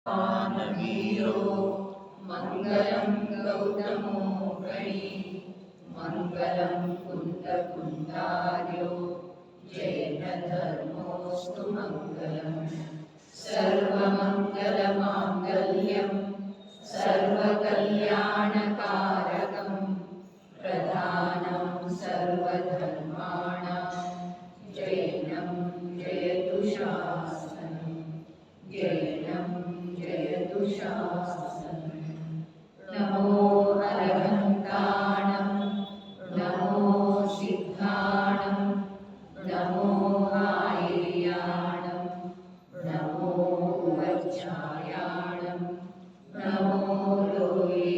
वीरो मङ्गलं गौतमो गणी मङ्गलं कुन्दकुन्दार्यो जैनधर्मोऽस्तु मङ्गलम् सर्वमङ्गलमाङ्गल्यं सर्वकल्याणकारकं प्रधानं सर्वधर्माणां जैनं जयतु शासनं जैनं जयतु शासनं नमो अरहन्ताणं नमो सिद्धाणं नमो आयेयाणं नमो वज्रायाणं नमो लोये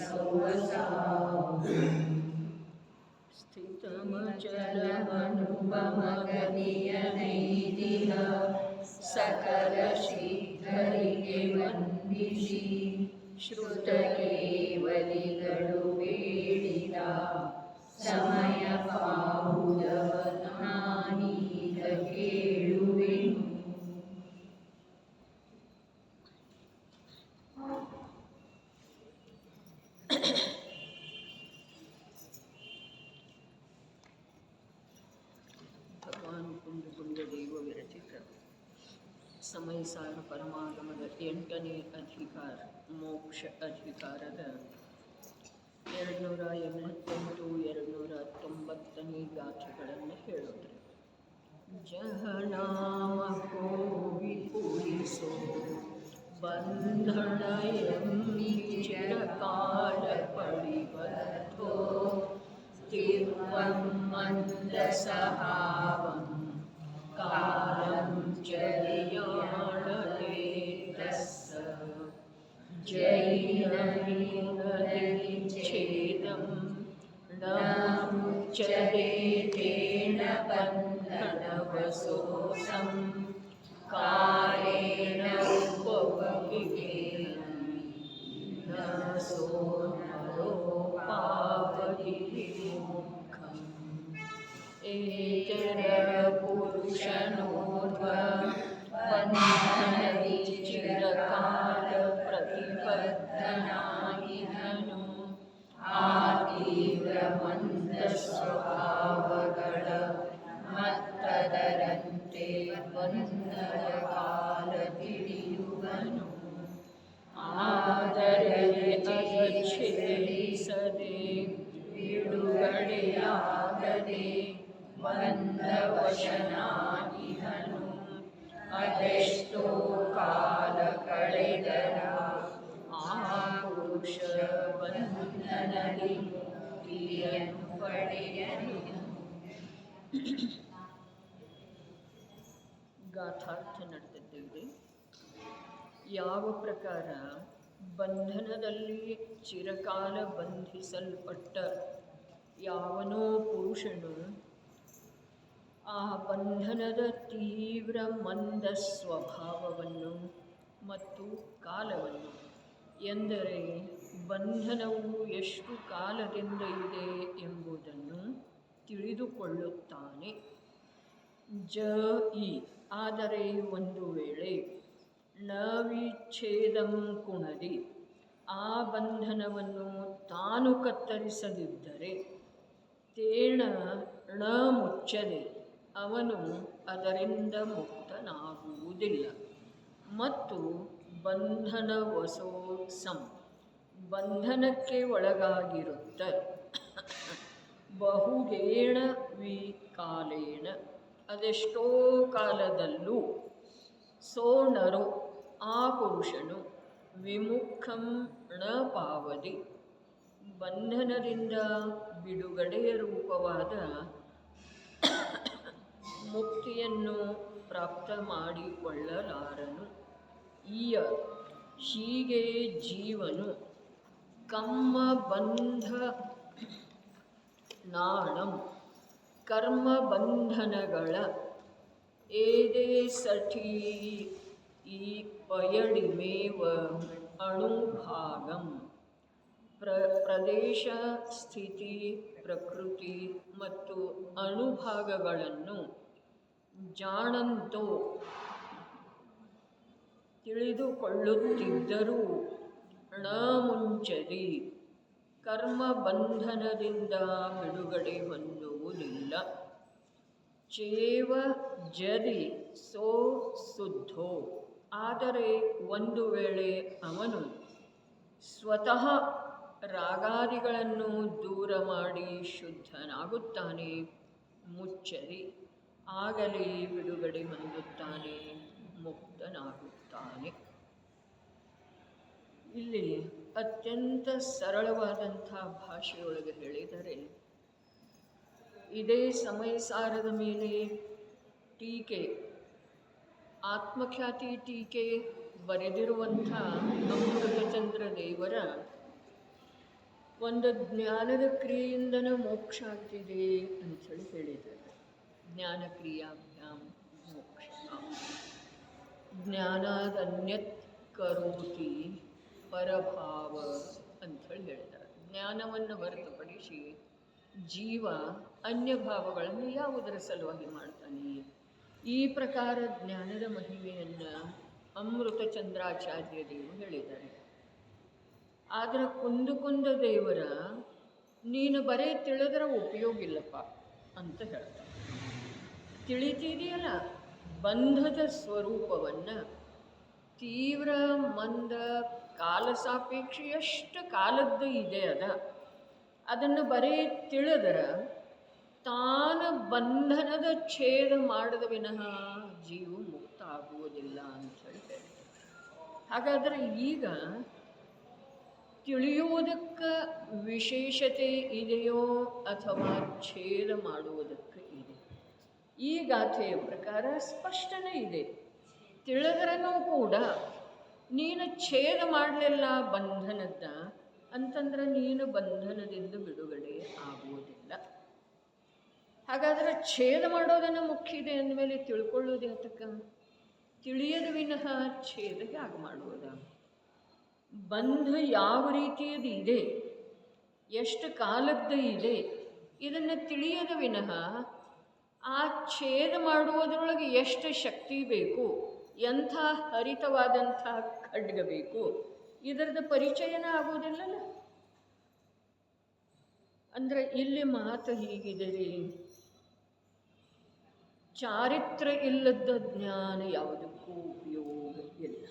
सौवसाहुं स्थितमचलमनुपमगनीयनैतिह सकलशीघ्रರಿಗೆ ವಂದಿಸಿ ಶ್ರುತಕೇವಲಿಗಳು ಬೇಡಿದ ಸಮಯ ಪಾಹುದವ ನಾನೀಗ ಕೇಳುವೆನು. ಭಗವಾನ್ ಕುಂದಕುಂದ ದೇವ ವಿರಚಿತ ಸಮಯಸಾರ ಪರಮಾಗಮದ 8ನೇ ಅಧಿಕಾರ ಮೋಕ್ಷ ಅಧಿಕಾರದ 288-290ನೇ ಗಾಥೆಗಳನ್ನು ಹೇಳಿದ್ರೆ ಜಹನಾಮ ಕೋವಿಪುರಿಸೋ ಬಂಧನ ಎಂಬಿ ಚಿರಕಾಲ ಪಡಿಬದ್ಧೋ ತಿರುವಮ್ಮಂದಸಹಾವಂ ಕಾಲಂ ಚರಿಯಾಣಲೇ ತಸ್ಸ ಜೈನವಿಚ್ಛೇದಂ ನ ಮುಚ್ಯತೆ ತೇನ ಬಂಧನವಸೋಸಂ ಕಾಲೇನ ಉಪವಹಿತೇನ ನ ಸೋ ನರೋ ಪಾವತಿ ವಿಮುಖಂ ಏತರ ಪುರುಷನೋರ್ವ ಬಂಧನದಿ ಚಿರಕಾಲ ಪ್ರತಿಬದ್ಧನಾಗಿಹನು ಆ ತೀವ್ರ ಮಂದ ಸ್ವಭಾವಗಳ ಮತ್ತದರಂತೆ ಬಂಧನ ಕಾಲ ತಿಳಿಯುವನು. ಆದರೆ ಅಚ್ಛೇದಿಸದೆ ಬಿಡುಗಡೆಯಾಗದೆ ಬಂಧವಶನಾಗಿಹನು. ಅದೆಷ್ಟೋ ಕಾಲ ಕಳೆದರ ಆ ಪುರುಷ ಬಂಧನದಿ ಮುಕ್ತಿಯನ್ನು ಪಡೆಯನು. ಗಾಥಾರ್ಥ ನಡೆದಿದ್ದೇವೆ. ಯಾವ ಪ್ರಕಾರ ಬಂಧನದಲ್ಲಿ ಚಿರಕಾಲ ಬಂಧಿಸಲ್ಪಟ್ಟ ಯಾವನೋ ಪುರುಷನು ಆ ಬಂಧನದ ತೀವ್ರ ಮಂದ ಸ್ವಭಾವವನ್ನು ಮತ್ತು ಕಾಲವನ್ನು, ಎಂದರೆ ಬಂಧನವು ಎಷ್ಟು ಕಾಲದಿಂದ ಇದೆ ಎಂಬುದನ್ನು ತಿಳಿದುಕೊಳ್ಳುತ್ತಾನೆ. ಆದರೆ ಒಂದು ವೇಳೆ ನ ವಿಚ್ಛೇದಂ ಕುಣದಿ ಆ ಬಂಧನವನ್ನು ತಾನು ಕತ್ತರಿಸದಿದ್ದರೆ ತೇಣ ಣ ಮುಚ್ಚದೆ ಅವನು ಅದರಿಂದ ಮುಕ್ತನಾಗುವುದಿಲ್ಲ. ಮತ್ತು ಬಂಧನವಸೋ ಸಂ ಬಂಧನಕ್ಕೆ ಒಳಗಾಗಿರುತ್ತ ಬಹುಗೇಣ ವಿಕಾಲೇನ ಅದೆಷ್ಟೋ ಕಾಲದಲ್ಲೂ ಸೋಣರು ಆ ಪುರುಷನು ವಿಮುಖಂ ಣ ಪಾವದಿ ಬಂಧನದಿಂದ ಬಿಡುಗಡೆಯ ರೂಪವಾದ ಮುಕ್ತಿಯನ್ನು ಪ್ರಾಪ್ತ ಮಾಡಿಕೊಳ್ಳಲಾರನು. ಹೀಗೆ ಜೀವನು ಕಮ್ಮ ಬಂಧ ನಾಣಂ ಕರ್ಮಬಂಧನಗಳ ಏದೇಸಠಿ ಈ ಪಯಡಿಮೇವ ಅಣುಭಾಗಂ ಪ್ರದೇಶ ಸ್ಥಿತಿ ಪ್ರಕೃತಿ ಮತ್ತು ಅಣುಭಾಗಗಳನ್ನು ಜಾಣಂತೋ ತಿಳಿದುಕೊಳ್ಳುತ್ತಿದ್ದರೂ ಣ ಮುಂಚರಿ ಕರ್ಮ ಬಂಧನದಿಂದ ಬಿಡುಗಡೆ ಹೊಂದುವುದಿಲ್ಲ. ಚೇವ ಜರಿ ಸೋ ಶುದ್ಧೋ, ಆದರೆ ಒಂದು ವೇಳೆ ಅವನು ಸ್ವತಃ ರಾಗಾದಿಗಳನ್ನು ದೂರ ಮಾಡಿ ಶುದ್ಧನಾಗುತ್ತಾನೆ, ಮುಚ್ಚರಿ, ಆಗಲೇ ಬಿಡುಗಡೆ ಹೊಂದುತ್ತಾನೆ, ಮುಕ್ತನಾಗುತ್ತಾನೆ. ಇಲ್ಲಿ ಅತ್ಯಂತ ಸರಳವಾದಂಥ ಭಾಷೆಯೊಳಗೆ ಹೇಳಿದರೆ, ಇದೇ ಸಮಯಸಾರದ ಮೇಲೆ ಟೀಕೆ, ಆತ್ಮಖ್ಯಾತಿ ಟೀಕೆ ಬರೆದಿರುವಂಥ ಅಮೃತಚಂದ್ರ ದೇವರ ಒಂದು ಜ್ಞಾನದ ಕ್ರಿಯೆಯಿಂದನೇ ಮೋಕ್ಷ ಆಗ್ತಿದೆ ಅಂಥೇಳಿ ಹೇಳಿದ್ದಾರೆ. ಜ್ಞಾನ ಕ್ರಿಯಾಭ್ಯಾಂ ಮೋಕ್ಷ, ಜ್ಞಾನಾದನ್ಯತ್ ಕರೋತಿ ಪರಭಾವ ಅಂಥೇಳಿ ಹೇಳಿದ್ದಾರೆ. ಜ್ಞಾನವನ್ನು ಹೊರತುಪಡಿಸಿ ಜೀವ ಅನ್ಯ ಭಾವಗಳನ್ನು ಯಾವುದರ ಸಲುವಾಗಿ ಮಾಡ್ತಾನೆ? ಈ ಪ್ರಕಾರ ಜ್ಞಾನದ ಮಹಿಮೆಯನ್ನು ಅಮೃತಚಂದ್ರಾಚಾರ್ಯ ದೇವರು ಹೇಳಿದ್ದಾರೆ. ಆದರೆ ಕುಂದ ದೇವರ ನೀನು ಬರೀ ತಿಳಿದ್ರೆ ಉಪಯೋಗ ಇಲ್ಲಪ್ಪ ಅಂತ ಹೇಳ್ತಾರೆ. ತಿಳಿತಿದೆಯಲ್ಲ ಬಂಧದ ಸ್ವರೂಪವನ್ನು, ತೀವ್ರ ಮಂದ ಕಾಲ ಸಾಪೇಕ್ಷೆ ಎಷ್ಟು ಕಾಲದ್ದು ಇದೆ ಅದನ್ನು ಬರೀ ತಿಳಿದ್ರೆ ತಾನು ಬಂಧನದ ಛೇದ ಮಾಡದ ವಿನಃ ಜೀವ ಮುಕ್ತ ಆಗುವುದಿಲ್ಲ ಅಂತ ಹೇಳ್ತಾರೆ. ಹಾಗಾದರೆ ಈಗ ತಿಳಿಯುವುದಕ್ಕೆ ವಿಶೇಷತೆ ಇದೆಯೋ ಅಥವಾ ಛೇದ ಮಾಡುವುದಕ್ಕೆ ಇದೆ? ಈ ಗಾಥೆಯ ಪ್ರಕಾರ ಸ್ಪಷ್ಟನೇ ಇದೆ. ತಿಳಿದ್ರೂ ಕೂಡ ನೀನು ಛೇದ ಮಾಡಲಿಲ್ಲ ಬಂಧನದ ಅಂತಂದ್ರೆ ನೀನು ಬಂಧನದಿಂದ ಬಿಡುಗಡೆ ಆಗುವುದಿಲ್ಲ. ಹಾಗಾದರೆ ಛೇದ ಮಾಡೋದನ್ನು ಮುಖ್ಯ ಇದೆ ಅಂದಮೇಲೆ ತಿಳ್ಕೊಳ್ಳೋದು ಯಾತಕ್ಕೆ? ತಿಳಿಯದ ವಿನಃ ಛೇದ ಹೇಗೆ ಮಾಡುವುದ? ಬಂಧ ಯಾವ ರೀತಿಯದು ಇದೆ, ಎಷ್ಟು ಕಾಲದ್ದು ಇದೆ, ಇದನ್ನು ತಿಳಿಯದ ವಿನಃ ಆ ಛೇದ ಮಾಡುವುದರೊಳಗೆ ಎಷ್ಟು ಶಕ್ತಿ ಬೇಕು, ಎಂಥ ಹರಿತವಾದಂಥ ಖಡ್ಗ ಬೇಕು, ಇದರದ ಪರಿಚಯನ ಆಗೋದಿಲ್ಲಲ್ಲ. ಅಂದರೆ ಇಲ್ಲಿ ಮಾತು ಹೀಗಿದೆ ರೀ, ಚಾರಿತ್ರ ಇಲ್ಲದ ಜ್ಞಾನ ಯಾವುದಕ್ಕೂ ಉಪಯೋಗ ಇಲ್ಲ.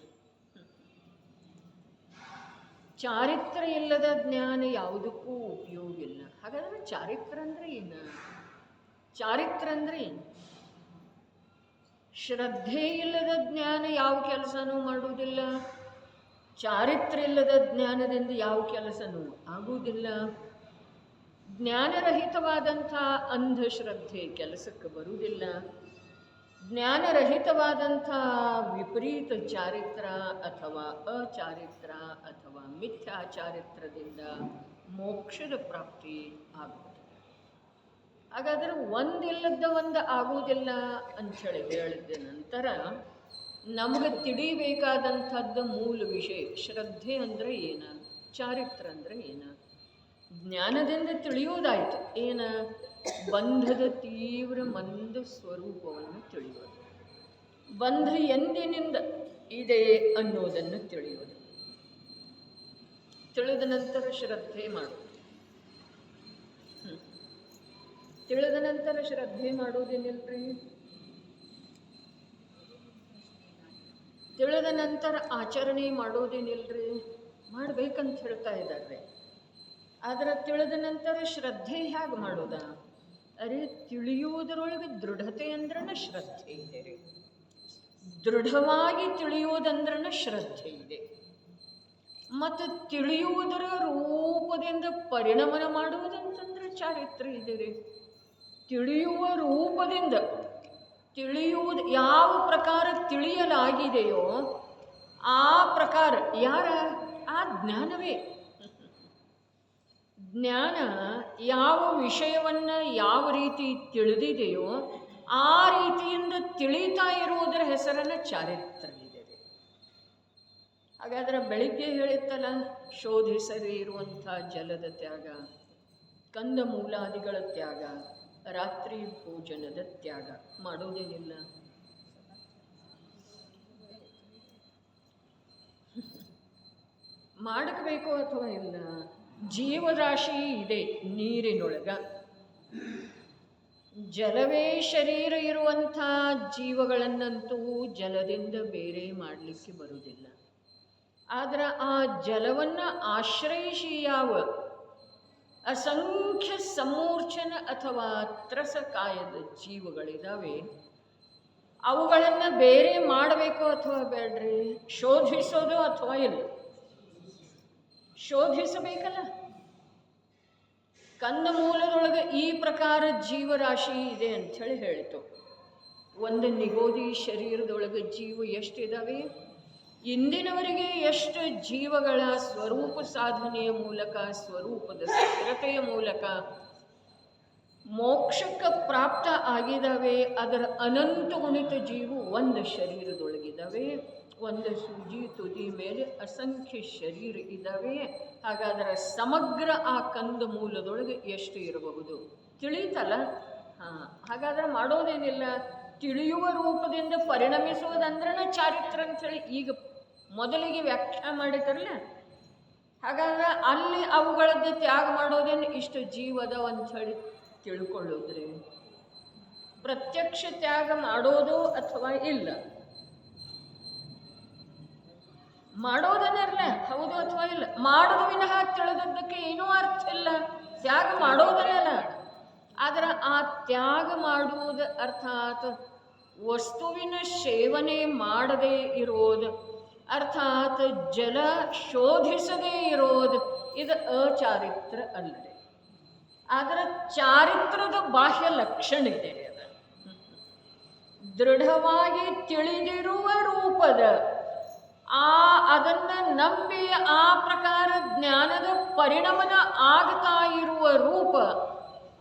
ಚಾರಿತ್ರ ಇಲ್ಲದ ಜ್ಞಾನ ಯಾವುದಕ್ಕೂ ಉಪಯೋಗ ಇಲ್ಲ. ಹಾಗಾದರೆ ಚಾರಿತ್ರ ಅಂದರೆ ಏನು? ಚಾರಿತ್ರ ಅಂದರೆ ಏನು? ಶ್ರದ್ಧೆ ಇಲ್ಲದ ಜ್ಞಾನ ಯಾವ ಕೆಲಸನೂ ಮಾಡುವುದಿಲ್ಲ, ಚಾರಿತ್ರ ಇಲ್ಲದ ಜ್ಞಾನದಿಂದ ಯಾವ ಕೆಲಸನೂ ಆಗುವುದಿಲ್ಲ. ಜ್ಞಾನರಹಿತವಾದಂಥ ಅಂಧಶ್ರದ್ಧೆ ಕೆಲಸಕ್ಕೆ ಬರುವುದಿಲ್ಲ. ಜ್ಞಾನರಹಿತವಾದಂಥ ವಿಪರೀತ ಚಾರಿತ್ರ ಅಥವಾ ಅಚಾರಿತ್ರ ಅಥವಾ ಮಿಥ್ಯಾಚಾರಿತ್ರದಿಂದ ಮೋಕ್ಷದ ಪ್ರಾಪ್ತಿ ಆಗುತ್ತದೆ. ಹಾಗಾದರೆ ಒಂದಿಲ್ಲದ ಒಂದು ಆಗುವುದಿಲ್ಲ ಅಂಥೇಳಿ ಹೇಳಿದ ನಂತರ ನಮಗೆ ತಿಳಿಬೇಕಾದಂಥದ್ದು ಮೂಲ ವಿಷಯ ಶ್ರದ್ಧೆ ಅಂದರೆ ಏನು, ಚಾರಿತ್ರ ಅಂದರೆ ಏನು? ಜ್ಞಾನದಿಂದ ತಿಳಿಯೋದಾಯಿತು. ಏನು? ಬಂಧದ ತೀವ್ರ ಮಂದ ಸ್ವರೂಪವನ್ನು ತಿಳಿಯೋದು, ಬಂಧ ಎಂದಿನಿಂದ ಇದೆ ಅನ್ನೋದನ್ನು ತಿಳಿಯೋದು. ತಿಳಿದ ನಂತರ ಶ್ರದ್ಧೆ ಮಾಡೋದು. ತಿಳಿದ ನಂತರ ಶ್ರದ್ಧೆ ಮಾಡೋದೇನಿಲ್ರಿ, ತಿಳಿದ ನಂತರ ಆಚರಣೆ ಮಾಡೋದೇನಿಲ್ರಿ, ಮಾಡಬೇಕಂತ ಹೇಳ್ತಾ ಇದ್ದಾರೆ. ಆದರೆ ತಿಳಿದ ನಂತರ ಶ್ರದ್ಧೆ ಹೇಗೆ ಮಾಡೋದ? ಅರೆ ತಿಳಿಯುವುದರೊಳಗೆ ದೃಢತೆ ಅಂದ್ರನ ಶ್ರದ್ಧೆ ಇದೆ ರೀ. ದೃಢವಾಗಿ ತಿಳಿಯುವುದಂದ್ರನ ಶ್ರದ್ಧೆ ಇದೆ. ಮತ್ತು ತಿಳಿಯುವುದರ ರೂಪದಿಂದ ಪರಿಣಮನ ಮಾಡುವುದಂತಂದ್ರೆ ಚಾರಿತ್ರ ಇದೆ ರೀ. ತಿಳಿಯುವ ರೂಪದಿಂದ ತಿಳಿಯುವುದು ಯಾವ ಪ್ರಕಾರ ತಿಳಿಯಲಾಗಿದೆಯೋ ಆ ಪ್ರಕಾರ ಯಾರ? ಆ ಜ್ಞಾನವೇ. ಜ್ಞಾನ ಯಾವ ವಿಷಯವನ್ನು ಯಾವ ರೀತಿ ತಿಳಿದಿದೆಯೋ ಆ ರೀತಿಯಿಂದ ತಿಳಿತಾ ಇರುವುದರ ಹೆಸರನ್ನು ಚಾರಿತ್ರ ಇದೆ. ಹಾಗಾದರೆ ಬೆಳಿಗ್ಗೆ ಹೇಳಿತ್ತಲ್ಲ, ಶೋಧಿಸದೇ ಇರುವಂಥ ಜಲದ ತ್ಯಾಗ, ಕಂದ ಮೂಲಾದಿಗಳ ತ್ಯಾಗ, ರಾತ್ರಿ ಭೋಜನದ ತ್ಯಾಗ ಮಾಡೋದೇನಿಲ್ಲ. ಮಾಡಬೇಕು ಅಥವಾ ಇಲ್ಲ? ಜೀವರಾಶಿ ಇದೆ ನೀರಿನೊಳಗ. ಜಲವೇ ಶರೀರ ಇರುವಂಥ ಜೀವಗಳನ್ನಂತೂ ಜಲದಿಂದ ಬೇರೆ ಮಾಡಲಿಕ್ಕೆ ಬರುವುದಿಲ್ಲ. ಆದರೆ ಆ ಜಲವನ್ನು ಆಶ್ರಯಿಸಿ ಯಾವ ಅಸಂಖ್ಯ ಸಮೂರ್ಛನ ಅಥವಾ ತ್ರಸಕಾಯದ ಜೀವಗಳಿದ್ದಾವೆ, ಅವುಗಳನ್ನು ಬೇರೆ ಮಾಡಬೇಕು ಅಥವಾ ಬೇಡ್ರಿ? ಶೋಧಿಸೋದು ಅಥವಾ ಇಲ್ಲ? ಶೋಧಿಸಬೇಕಲ್ಲ. ಕಂದ ಮೂಲದೊಳಗೆ ಈ ಪ್ರಕಾರ ಜೀವರಾಶಿ ಇದೆ ಅಂಥೇಳಿ ಹೇಳಿತು. ಒಂದು ನಿಗೋದಿ ಶರೀರದೊಳಗೆ ಜೀವ ಎಷ್ಟಿದ್ದಾವೆ? ಇಂದಿನವರೆಗೆ ಎಷ್ಟು ಜೀವಗಳ ಸ್ವರೂಪ ಸಾಧನೆಯ ಮೂಲಕ, ಸ್ವರೂಪದ ಸ್ಥಿರತೆಯ ಮೂಲಕ ಮೋಕ್ಷಕ್ಕೆ ಪ್ರಾಪ್ತ ಆಗಿದ್ದಾವೆ. ಅದರ ಅನಂತ ಗುಣಿತ ಜೀವು ಒಂದು ಶರೀರದೊಳಗಿದ್ದಾವೆ. ಒಂದು ಸೂಜಿ ತುದಿ ಮೇಲೆ ಅಸಂಖ್ಯ ಶರೀರ ಇದ್ದಾವೆ. ಹಾಗಾದರೆ ಸಮಗ್ರ ಆ ಕಂದ ಮೂಲದೊಳಗೆ ಎಷ್ಟು ಇರಬಹುದು? ತಿಳಿತಲ್ಲ. ಹಾಗಾದ್ರೆ ಮಾಡೋದೇನಿಲ್ಲ, ತಿಳಿಯುವ ರೂಪದಿಂದ ಪರಿಣಮಿಸುವುದಂದ್ರೆ ಚಾರಿತ್ರ ಅಂಥೇಳಿ ಈಗ ಮೊದಲಿಗೆ ವ್ಯಾಖ್ಯಾನ ಮಾಡಿತಾರಲ್ಲ. ಹಾಗಾದ್ರೆ ಅಲ್ಲಿ ಅವುಗಳದ್ದು ತ್ಯಾಗ ಮಾಡೋದೇನು ಇಷ್ಟು ಜೀವದ ಅಂಥೇಳಿ ತಿಳ್ಕೊಳ್ಳೋದ್ರಿ ಪ್ರತ್ಯಕ್ಷ ತ್ಯಾಗ ಮಾಡೋದು ಅಥವಾ ಇಲ್ಲ? ಮಾಡೋದನ್ನಲ್ಲ, ಹೌದು ಅಥವಾ ಇಲ್ಲ? ಮಾಡೋದು ವಿನಃ ತಿಳಿದದ್ದಕ್ಕೆ ಏನೂ ಅರ್ಥ ಇಲ್ಲ. ತ್ಯಾಗ ಮಾಡೋದಲ್ಲ. ಆದರೆ ಆ ತ್ಯಾಗ ಮಾಡುವುದು ಅರ್ಥಾತ್ ವಸ್ತುವಿನ ಸೇವನೆ ಮಾಡದೇ ಇರೋದು, ಅರ್ಥಾತ್ ಜಲ ಶೋಧಿಸದೇ ಇರೋದು, ಇದು ಅಚಾರಿತ್ರ ಅಲ್ಲದೆ. ಆದರೆ ಚಾರಿತ್ರದ ಬಾಹ್ಯ ಲಕ್ಷಣ ಇದೆ. ಅದು ದೃಢವಾಗಿ ತಿಳಿದಿರುವ ರೂಪದ ಅದನ್ನು ನಂಬಿ ಆ ಪ್ರಕಾರ ಜ್ಞಾನದ ಪರಿಣಮನ ಆಗ್ತಾ ಇರುವ ರೂಪ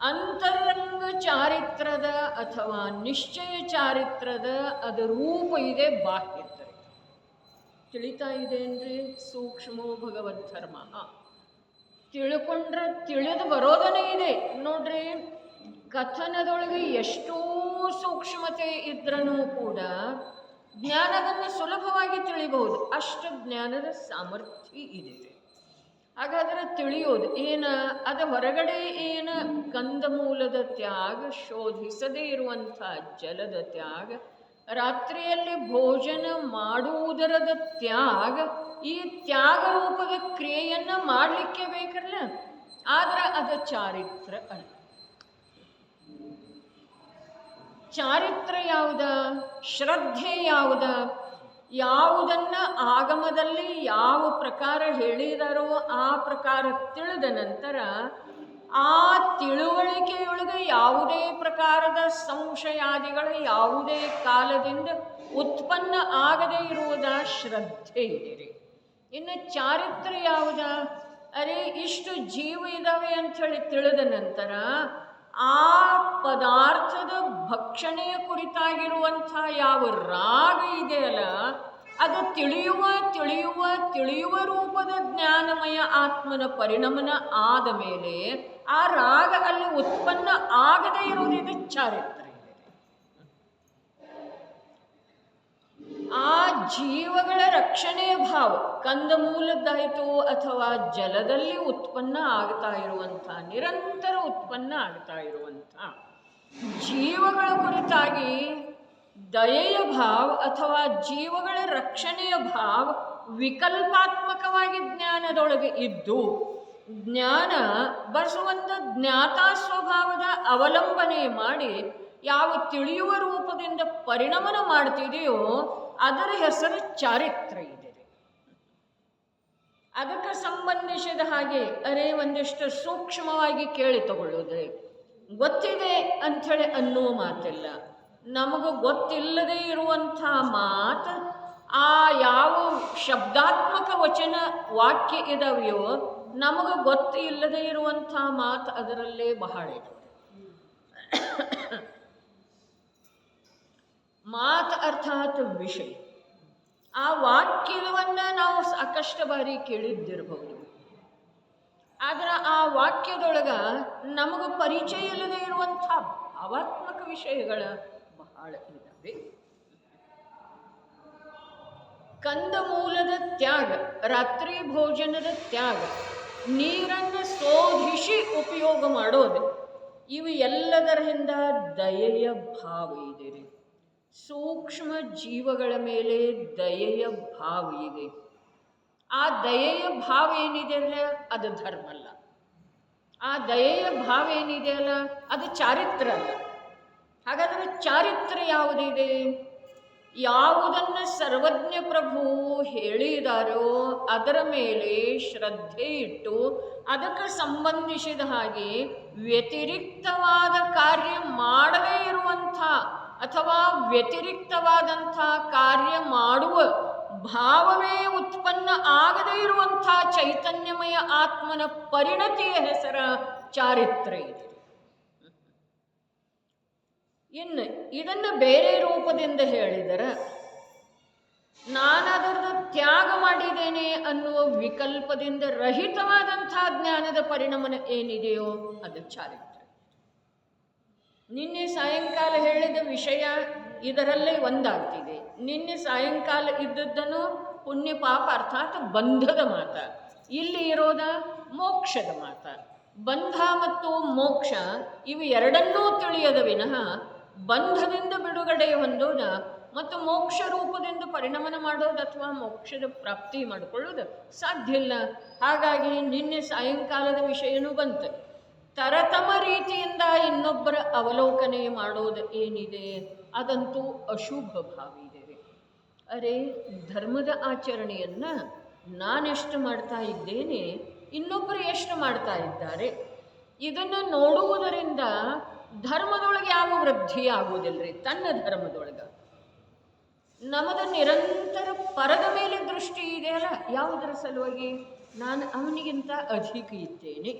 ಅಂತರಂಗ ಚಾರಿತ್ರದ ಅಥವಾ ನಿಶ್ಚಯ ಚಾರಿತ್ರದ ಅದು ರೂಪ ಇದೆ. ಬಾಹ್ಯದ ತಿಳಿತಾ ಇದೆ ಅಂದರೆ ಸೂಕ್ಷ್ಮೋ ಭಗವದ್ ಧರ್ಮ. ತಿಳ್ಕೊಂಡ್ರೆ ತಿಳಿದು ಬರೋದನೇ ಇದೆ ನೋಡ್ರಿ. ಕಥನದೊಳಗೆ ಎಷ್ಟೋ ಸೂಕ್ಷ್ಮತೆ ಇದ್ರೂ ಕೂಡ ಜ್ಞಾನವನ್ನು ಸುಲಭವಾಗಿ ತಿಳಿಬಹುದು. ಅಷ್ಟು ಜ್ಞಾನದ ಸಾಮರ್ಥ್ಯ ಇದೆ. ಹಾಗಾದರೆ ತಿಳಿಯೋದು ಏನು? ಅದ ಹೊರಗಡೆ ಏನು? ಕಂದಮೂಲದ ತ್ಯಾಗ, ಶೋಧಿಸದೇ ಇರುವಂಥ ಜಲದ ತ್ಯಾಗ, ರಾತ್ರಿಯಲ್ಲಿ ಭೋಜನ ಮಾಡುವುದರದ ತ್ಯಾಗ, ಈ ತ್ಯಾಗ ರೂಪದ ಕ್ರಿಯೆಯನ್ನು ಮಾಡಲಿಕ್ಕೆ ಬೇಕಲ್ಲ. ಆದರೆ ಅದು ಚಾರಿತ್ರ ಅಲ್ಲ. ಚಾರಿತ್ರ ಯಾವುದ? ಶ್ರದ್ಧೆ ಯಾವುದ? ಯಾವುದನ್ನು ಆಗಮದಲ್ಲಿ ಯಾವ ಪ್ರಕಾರ ಹೇಳಿದಾರೋ ಆ ಪ್ರಕಾರ ತಿಳಿದ ನಂತರ ಆ ತಿಳುವಳಿಕೆಯೊಳಗೆ ಯಾವುದೇ ಪ್ರಕಾರದ ಸಂಶಯಾದಿಗಳ ಯಾವುದೇ ಕಾಲದಿಂದ ಉತ್ಪನ್ನ ಆಗದೇ ಇರುವುದ ಶ್ರದ್ಧೆ ಇದೆ. ಇನ್ನು ಚಾರಿತ್ರ ಯಾವುದ? ಅರೆ ಇಷ್ಟು ಜೀವ ಇದ್ದಾವೆ ಅಂಥೇಳಿ ತಿಳಿದ ನಂತರ ಆ ಪದಾರ್ಥದ ಭಕ್ಷಣೆಯ ಕುರಿತಾಗಿರುವಂಥ ಯಾವ ರಾಗ ಇದೆಯಲ್ಲ, ಅದು ತಿಳಿಯುವ ರೂಪದ ಜ್ಞಾನಮಯ ಆತ್ಮನ ಪರಿಣಮನ ಆದ ಮೇಲೆ ಆ ರಾಗ ಅಲ್ಲಿ ಉತ್ಪನ್ನ ಆಗದೇ ಇರುವುದು ಇದು ಚಾರಿತ್ರ ಇದೆ. ಆ ಜೀವಗಳ ರಕ್ಷಣೆಯ ಭಾವ ಕಂದಮೂಲದ್ದಾಯಿತು ಅಥವಾ ಜಲದಲ್ಲಿ ಉತ್ಪನ್ನ ಆಗ್ತಾ ಇರುವಂಥ, ನಿರಂತರ ಉತ್ಪನ್ನ ಆಗ್ತಾ ಇರುವಂಥ ಜೀವಗಳ ಕುರಿತಾಗಿ ದಯೆಯ ಭಾವ ಅಥವಾ ಜೀವಗಳ ರಕ್ಷಣೆಯ ಭಾವ ವಿಕಲ್ಪಾತ್ಮಕವಾಗಿ ಜ್ಞಾನದೊಳಗೆ ಇದ್ದು, ಜ್ಞಾನ ಬಸವಂತ ಜ್ಞಾತಾ ಸ್ವಭಾವದ ಅವಲಂಬನೆ ಮಾಡಿ ಯಾವ ತಿಳಿಯುವ ರೂಪದಿಂದ ಪರಿಣಮನ ಮಾಡ್ತಿದೆಯೋ ಅದರ ಹೆಸರು ಚಾರಿತ್ರ ಇದೆ. ಅದಕ್ಕೆ ಸಂಬಂಧಿಸಿದ ಹಾಗೆ ಅರೆ ಒಂದಿಷ್ಟು ಸೂಕ್ಷ್ಮವಾಗಿ ಕೇಳಿ ತಗೊಳ್ಳೋದ್ರೆ ಗೊತ್ತಿದೆ ಅಂಥೇಳಿ ಅನ್ನುವ ಮಾತಿಲ್ಲ. ನಮಗೆ ಗೊತ್ತಿಲ್ಲದೆ ಇರುವಂಥ ಮಾತು, ಆ ಯಾವ ಶಬ್ದಾತ್ಮಕ ವಚನ ವಾಕ್ಯ ಇದಾವೆಯೋ ನಮಗೆ ಗೊತ್ತು ಇಲ್ಲದೆ ಇರುವಂಥ ಮಾತು ಅದರಲ್ಲೇ ಬಹಳ ಇದೆ. ಮಾತು ಅರ್ಥಾತ್ ವಿಷಯ. ಆ ವಾಕ್ಯವನ್ನು ನಾವು ಸಾಕಷ್ಟು ಬಾರಿ ಕೇಳಿದ್ದಿರಬಹುದು. ಆದರೆ ಆ ವಾಕ್ಯದೊಳಗ ನಮಗೆ ಪರಿಚಯ ಇಲ್ಲದೆ ಇರುವಂಥ ಭಾವಾತ್ಮಕ ವಿಷಯಗಳ ಬಹಳ ಇದ್ದಾವೆ. ಕಂದಮೂಲದ ತ್ಯಾಗ, ರಾತ್ರಿ ಭೋಜನದ ತ್ಯಾಗ, ನೀರನ್ನು ಶೋಧಿಸಿ ಉಪಯೋಗ ಮಾಡೋದು, ಇವು ಎಲ್ಲದರ ಹಿಂದ ದಯೆಯ ಭಾವ ಇದೆ ರೀ. ಸೂಕ್ಷ್ಮ ಜೀವಗಳ ಮೇಲೆ ದಯೆಯ ಭಾವ ಇದೆ. ಆ ದಯೆಯ ಭಾವ ಏನಿದೆ ಅಲ್ಲ ಅದು ಧರ್ಮ ಅಲ್ಲ. ಆ ದಯೆಯ ಭಾವ ಏನಿದೆ ಅಲ್ಲ ಅದು ಚಾರಿತ್ರ ಅಲ್ಲ. ಹಾಗಾದರೆ ಚಾರಿತ್ರ ಯಾವುದಿದೆ? ಯಾವುದನ್ನು ಸರ್ವಜ್ಞ ಪ್ರಭು ಹೇಳಿದಾರೋ ಅದರ ಮೇಲೆ ಶ್ರದ್ಧೆ ಇಟ್ಟು ಅದಕ್ಕೆ ಸಂಬಂಧಿಸಿದ ಹಾಗೆ ವ್ಯತಿರಿಕ್ತವಾದ ಕಾರ್ಯ ಮಾಡದೇ ಇರುವಂಥ ಅಥವಾ ವ್ಯತಿರಿಕ್ತವಾದಂಥ ಕಾರ್ಯ ಮಾಡುವ ಭಾವವೇ ಉತ್ಪನ್ನ ಆಗದೇ ಇರುವಂಥ ಚೈತನ್ಯಮಯ ಆತ್ಮನ ಪರಿಣತಿಯ ಹೆಸರ ಚಾರಿತ್ರ್ಯ ಇದೆ. ಇನ್ನು ಇದನ್ನು ಬೇರೆ ರೂಪದಿಂದ ಹೇಳಿದರೆ, ನಾನದರದ್ದು ತ್ಯಾಗ ಮಾಡಿದ್ದೇನೆ ಅನ್ನುವ ವಿಕಲ್ಪದಿಂದ ರಹಿತವಾದಂಥ ಜ್ಞಾನದ ಪರಿಣಾಮ ಏನಿದೆಯೋ ಅದು ಚಾರಿತ್ರ್ಯ. ನಿನ್ನೆ ಸಾಯಂಕಾಲ ಹೇಳಿದ ವಿಷಯ ಇದರಲ್ಲೇ ಒಂದಾಗ್ತಿದೆ. ನಿನ್ನೆ ಸಾಯಂಕಾಲ ಇದ್ದದ್ದನ್ನು ಪುಣ್ಯ ಪಾಪ ಅರ್ಥಾತ್ ಬಂಧದ ಮಾತ, ಇಲ್ಲಿ ಇರೋದ ಮೋಕ್ಷದ ಮಾತ. ಬಂಧ ಮತ್ತು ಮೋಕ್ಷ ಇವು ಎರಡನ್ನೂ ತಿಳಿಯದ ವಿನಃ ಬಂಧದಿಂದ ಬಿಡುಗಡೆ ಹೊಂದೋದ ಮತ್ತು ಮೋಕ್ಷ ರೂಪದಿಂದ ಪರಿಣಮನ ಮಾಡೋದು ಅಥವಾ ಮೋಕ್ಷದ ಪ್ರಾಪ್ತಿ ಮಾಡಿಕೊಳ್ಳೋದು ಸಾಧ್ಯ ಇಲ್ಲ. ಹಾಗಾಗಿ ನಿನ್ನೆ ಸಾಯಂಕಾಲದ ವಿಷಯನೂ ಬಂತು. ತರತಮ ರೀತಿಯಿಂದ ಇನ್ನೊಬ್ಬರ ಅವಲೋಕನೆ ಮಾಡೋದು ಏನಿದೆ ಅದಂತೂ ಅಶುಭ ಭಾವ ಇದೆ. ಅರೆ, ಧರ್ಮದ ಆಚರಣೆಯನ್ನು ನಾನೆಷ್ಟು ಮಾಡ್ತಾ ಇದ್ದೇನೆ, ಇನ್ನೊಬ್ಬರು ಎಷ್ಟು ಮಾಡ್ತಾ ಇದ್ದಾರೆ, ಇದನ್ನು ನೋಡುವುದರಿಂದ ಧರ್ಮದೊಳಗೆ ಯಾವ ವೃದ್ಧಿ ಆಗುವುದಿಲ್ಲರಿ. ತನ್ನ ಧರ್ಮದೊಳಗೆ ನಮ್ಮದ ನಿರಂತರ ಪರದ ಮೇಲೆ ದೃಷ್ಟಿ ಇದೆಯಲ್ಲ, ಯಾವುದರ ಸಲುವಾಗಿ ನಾನು ಅವನಿಗಿಂತ ಅಧಿಕ ಇದ್ದೇನೆ,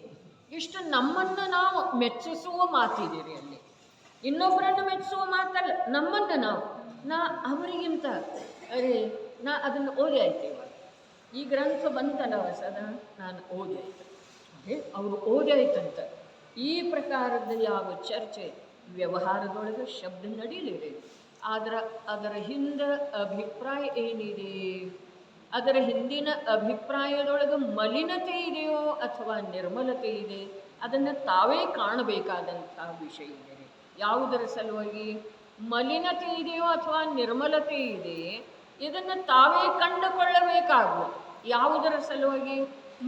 ಇಷ್ಟು ನಮ್ಮನ್ನು ನಾವು ಮೆಚ್ಚಿಸುವ ಮಾತಿದ್ದೀರಿ. ಅಲ್ಲಿ ಇನ್ನೊಬ್ಬರನ್ನು ಮೆಚ್ಚಿಸುವ ಮಾತಲ್ಲ, ನಮ್ಮನ್ನು ನಾ ಅವರಿಗಿಂತ, ಅರೆ ನಾ ಅದನ್ನು ಓದಿ ಆಯ್ತು, ಇವಾಗ ಈ ಗ್ರಂಥ ಬಂತಲ್ಲ ಹೊಸದ, ನಾನು ಓದಿ ಆಯ್ತು, ಅದೇ ಅವರು ಓದಿ ಆಯ್ತಂತ. ಈ ಪ್ರಕಾರದ ಯಾವ ಚರ್ಚೆ ವ್ಯವಹಾರದೊಳಗೆ ಶಬ್ದ ನಡೀಲಿದೆ. ಆದರೆ ಅದರ ಹಿಂದೆ ಅಭಿಪ್ರಾಯ ಏನಿದೆ, ಅದರ ಹಿಂದಿನ ಅಭಿಪ್ರಾಯದೊಳಗೆ ಮಲಿನತೆ ಇದೆಯೋ ಅಥವಾ ನಿರ್ಮಲತೆ ಇದೆ, ಅದನ್ನು ತಾವೇ ಕಾಣಬೇಕಾದಂಥ ವಿಷಯ ಇದೆ. ಯಾವುದರ ಸಲುವಾಗಿ ಮಲಿನತೆ ಇದೆಯೋ ಅಥವಾ ನಿರ್ಮಲತೆ ಇದೆ, ಇದನ್ನು ತಾವೇ ಕಂಡುಕೊಳ್ಳಬೇಕಾಗುವುದು. ಯಾವುದರ ಸಲುವಾಗಿ?